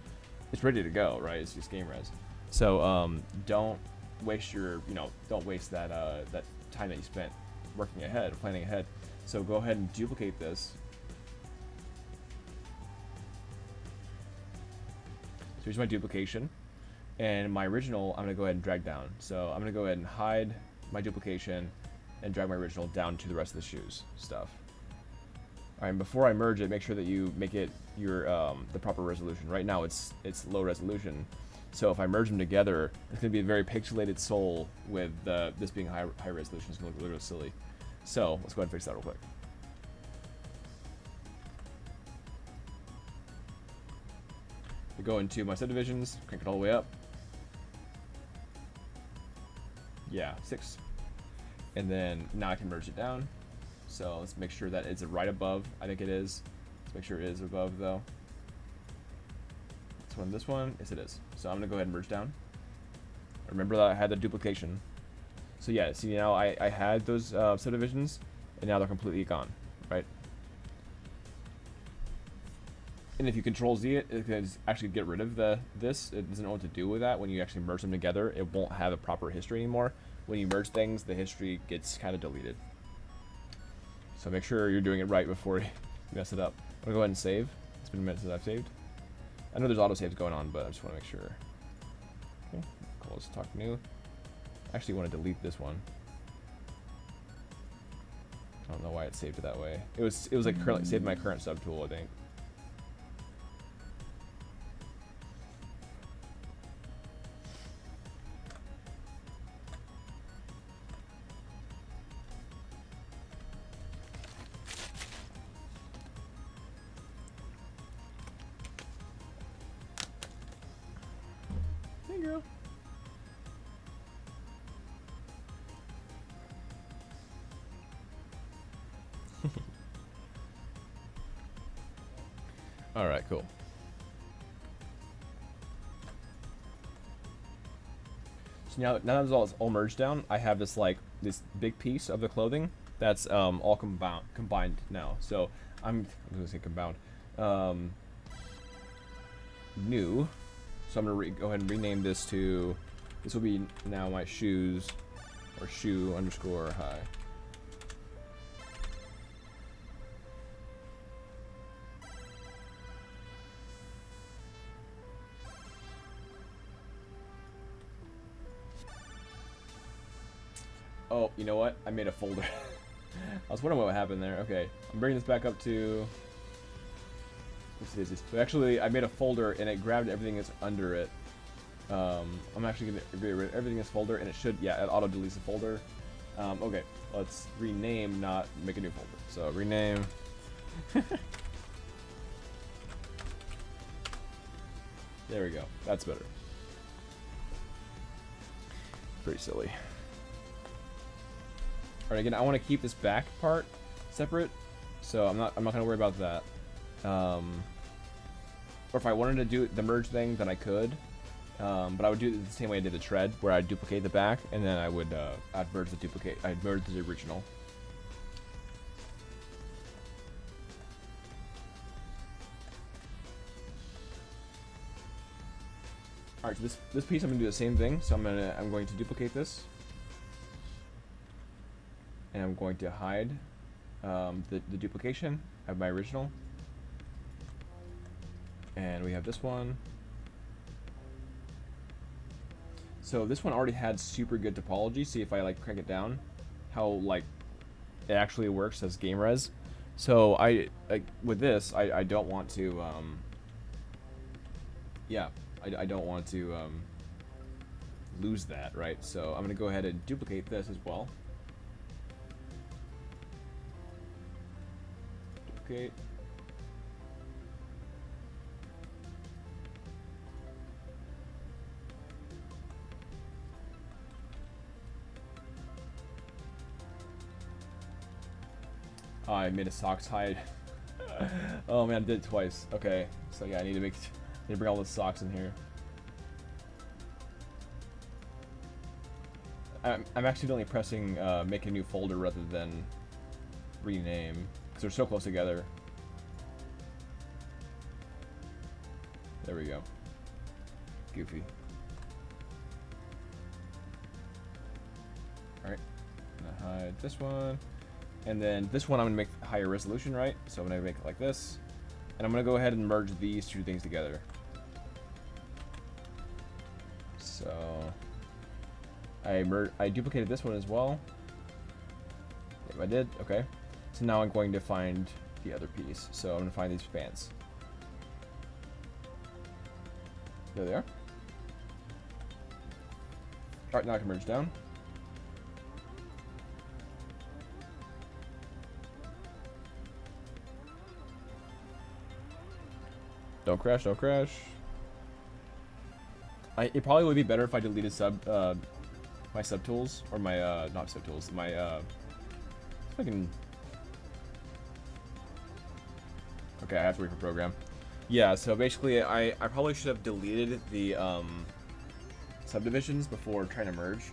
it's ready to go, right? It's just game res. So don't waste your, don't waste that that time that you spent working ahead, planning ahead. So go ahead and duplicate this. So here's my duplication. And my original, I'm going to go ahead and drag down. So I'm going to go ahead and hide my duplication and drag my original down to the rest of the shoes stuff. All right, and before I merge it, make sure that you make it your the proper resolution. Right now it's low resolution. So if I merge them together, it's going to be a very pixelated sole with this being high resolution. It's going to look a little silly. So let's go ahead and fix that real quick. I go into my subdivisions, crank it all the way up. Yeah, 6. And then now I can merge it down. So let's make sure that it's right above. I think it is. Let's make sure it is above though. This one, yes it is. So I'm gonna go ahead and merge down. Remember that I had the duplication. So yeah, see now I had those subdivisions, and now they're completely gone, right? And if you Control Z it, it can actually get rid of this. It doesn't know what to do with that. When you actually merge them together, it won't have a proper history anymore. When you merge things, the history gets kind of deleted. So make sure you're doing it right before you mess it up. I'm gonna go ahead and save. It's been a minute since I've saved. I know there's autosaves going on, but I just want to make sure. Okay, close, talk new. I actually want to delete this one. I don't know why it saved it that way. It was like currently saved my current subtool, I think. Hey, girl. All right, cool. So now that it's all merged down, I have this this big piece of the clothing that's all combined now. So I'm gonna say combined. New. So I'm gonna go ahead and rename this to. This will be now my shoes, or shoe underscore high. Oh, you know what? I made a folder. I was wondering what happened there. Okay, I'm bringing this back up to. So actually, I made a folder and it grabbed everything that's under it. I'm actually gonna get rid of everything in this folder, and it should, yeah, it auto deletes the folder. Okay, let's rename, not make a new folder. So rename. There we go. That's better. Pretty silly. Alright, again, I want to keep this back part separate, so I'm not gonna worry about that. Or if I wanted to do the merge thing, then I could. But I would do it the same way I did the tread, where I'd duplicate the back, and then I would I'd merge the duplicate. I'd merge the original. Alright, so this piece I'm gonna do the same thing. So I'm going to duplicate this. And I'm going to hide the duplication of my original. And we have this one. So this one already had super good topology. See if I crank it down, how it actually works as game res. So with this, I don't want to. Yeah, I don't want to lose that, right? So I'm gonna go ahead and duplicate this as well. Duplicate. Oh, I made a socks hide. Oh man, I did it twice. Okay, so yeah, I need to bring all the socks in here. I'm accidentally pressing make a new folder rather than rename because they're so close together. There we go. Goofy. All right, gonna hide this one. And then this one I'm gonna make higher resolution, right? So I'm gonna make it like this. And I'm gonna go ahead and merge these two things together. So I duplicated this one as well. Yep, I did. Okay. So now I'm going to find the other piece. So I'm gonna find these pants. There they are. Alright, now I can merge down. Don't crash, don't crash. It probably would be better if I deleted my subtools, or my, not subtools, my, if I can... Okay, I have to wait for program. Yeah, so basically, I probably should have deleted the, subdivisions before trying to merge.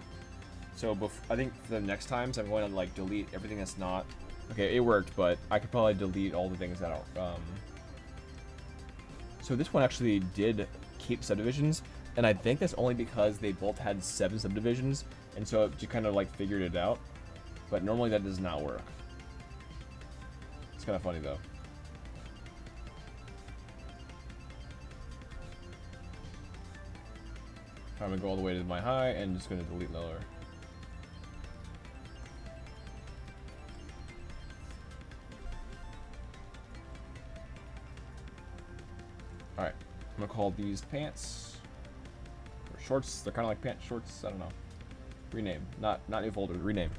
So, I think for the next times, I'm going to, like, delete everything that's not... Okay, it worked, but I could probably delete all the things that are, So this one actually did keep subdivisions, and I think that's only because they both had 7 subdivisions, and so it just kind of like figured it out. But normally that does not work. It's kind of funny though. I'm gonna go all the way to my high and just gonna delete lower. Alright, I'm gonna call these pants or shorts. They're kind of like pants shorts. I don't know. Rename, not new folder. Rename.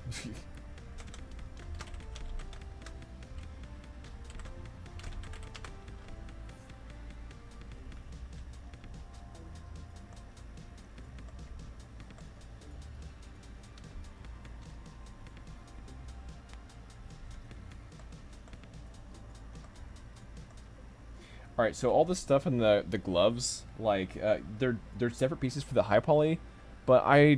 Alright, so all this stuff in the gloves, like, they're separate pieces for the high poly, but I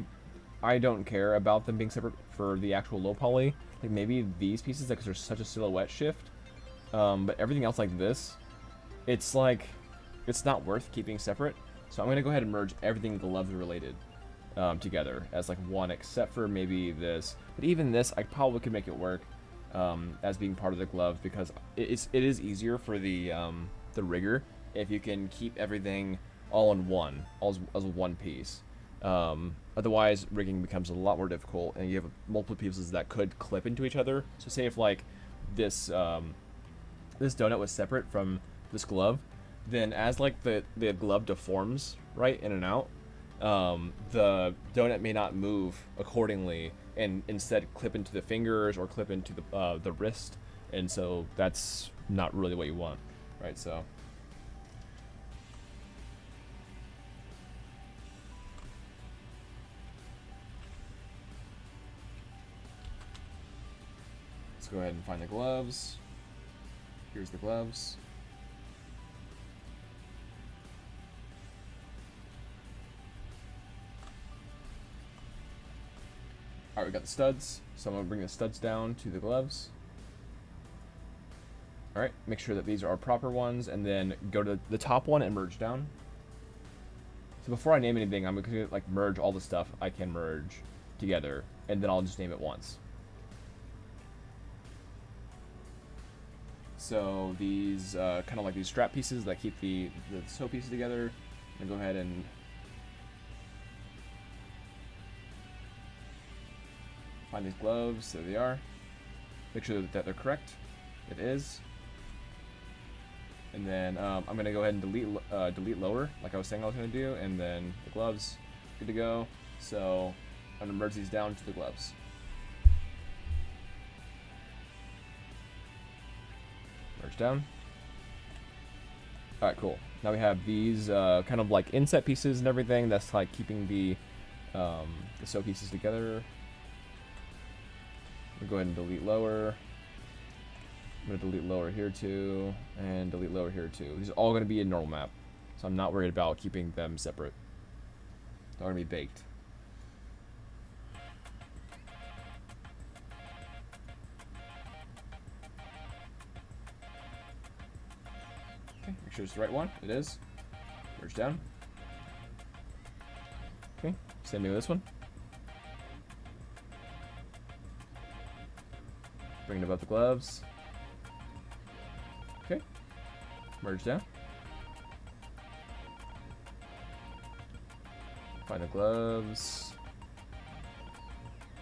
don't care about them being separate for the actual low poly. Like, maybe these pieces, because there's such a silhouette shift, but everything else like this, it's like, it's not worth keeping separate. So I'm going to go ahead and merge everything gloves related together as like one, except for maybe this. But even this, I probably could make it work as being part of the glove, because it is easier for the rigger if you can keep everything all in one, as one piece. Otherwise, rigging becomes a lot more difficult, and you have multiple pieces that could clip into each other. So say if like this this donut was separate from this glove, then as like the glove deforms right in and out, the donut may not move accordingly, and instead clip into the fingers or clip into the wrist, and so that's not really what you want. Right, so let's go ahead and find the gloves. Here's the gloves. Alright, we got the studs, so I'm going to bring the studs down to the gloves. Alright, make sure that these are our proper ones, and then go to the top one and merge down. So before I name anything, I'm going to like merge all the stuff I can merge together, and then I'll just name it once. So these kind of like these strap pieces that keep the sew pieces together, I'm going to go ahead and find these gloves. There they are. Make sure that they're correct. It is. And then I'm going to go ahead and delete lower, like I was saying I was going to do, and then the gloves, good to go. So I'm going to merge these down to the gloves. Merge down. Alright, cool. Now we have these kind of like inset pieces and everything that's like keeping the sew pieces together. We'll go ahead and delete lower. I'm going to delete lower here too, and delete lower here too. These are all going to be in normal map, so I'm not worried about keeping them separate. They're going to be baked. Okay, make sure it's the right one. It is. Merge down. Okay, same thing with this one. Bring it above the gloves. Okay. Merge down. Find the gloves.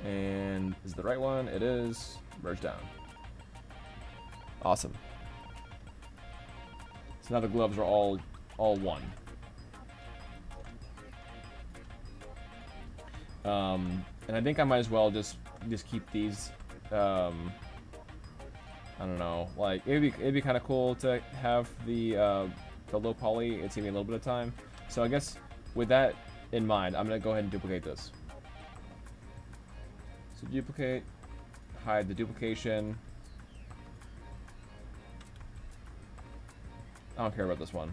And is it the right one? It is. Merge down. Awesome. So now the gloves are all one. And I think I might as well just keep these. I don't know. Like it'd be kind of cool to have the low poly. It's gonna be a little bit of time. So I guess with that in mind, I'm gonna go ahead and duplicate this. So duplicate, hide the duplication. I don't care about this one.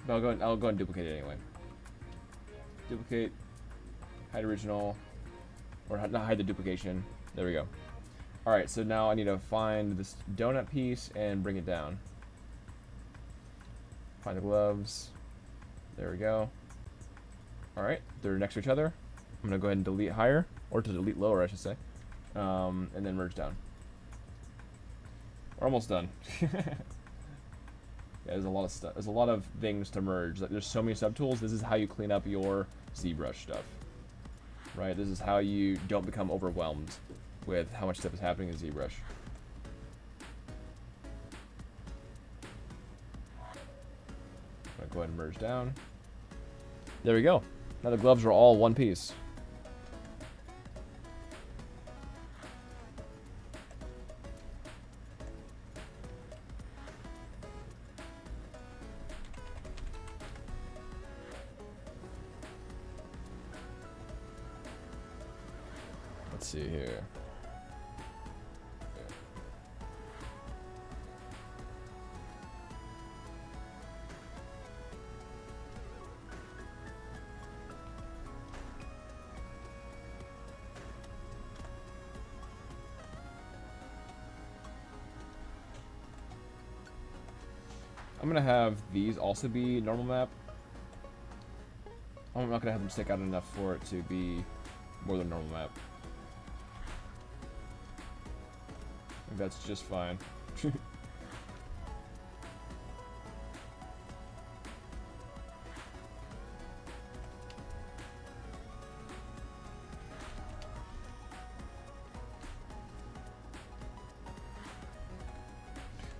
But I'll go and duplicate it anyway. Duplicate, hide original, or not hide the duplication. There we go. Alright, so now I need to find this donut piece and bring it down. Find the gloves. There we go. Alright, they're next to each other. I'm going to go ahead and delete higher, or to delete lower, I should say. And then merge down. We're almost done. Yeah, there's a lot of stuff. There's a lot of things to merge. Like, there's so many subtools. This is how you clean up your ZBrush stuff. Right? This is how you don't become overwhelmed with how much stuff is happening in ZBrush. I'm going to go ahead and merge down. There we go. Now the gloves are all one piece. Let's see here. I'm gonna have these also be normal map. I'm not gonna have them stick out enough for it to be more than normal map. I think that's just fine.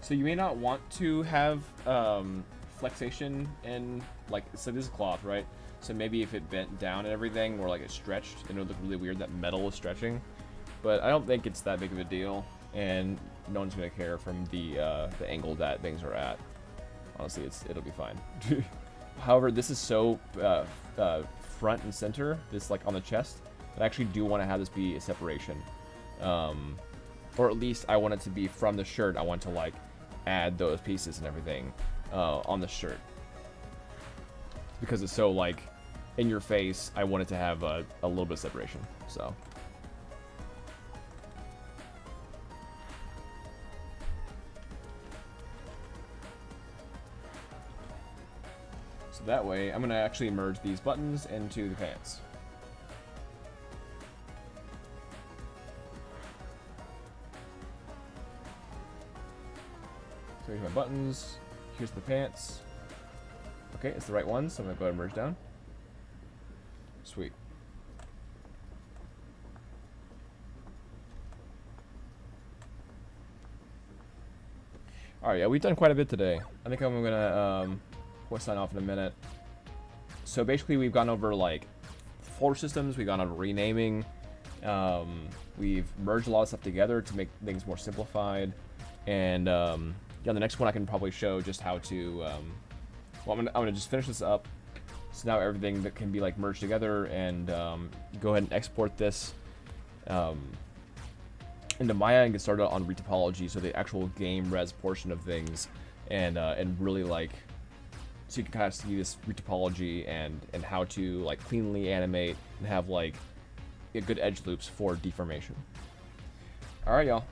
So you may not want to have flexation in, like, so this is cloth, right? So maybe if it bent down and everything, or like it stretched, it would look really weird that metal was stretching. But I don't think it's that big of a deal, and no one's gonna care from the angle that things are at. Honestly, it'll be fine. However, this is so front and center, this like on the chest, that I actually do want to have this be a separation. Or at least I want it to be from the shirt. I want to like add those pieces and everything on the shirt. Because it's so like in your face, I want it to have a little bit of separation. So that way, I'm gonna actually merge these buttons into the pants. So here's my buttons, here's the pants. Okay, it's the right one, so I'm gonna go ahead and merge down. Sweet. Alright, yeah, we've done quite a bit today. I think I'm gonna we'll sign off in a minute. So basically we've gone over like folder systems, we've gone over renaming, we've merged a lot of stuff together to make things more simplified, and yeah, the next one I can probably show just how to well, I'm gonna just finish this up, so now everything that can be like merged together, and go ahead and export this into Maya and get started on retopology, so the actual game res portion of things, and really like, so you can kind of see this retopology and how to like cleanly animate and have like good edge loops for deformation. All right, y'all.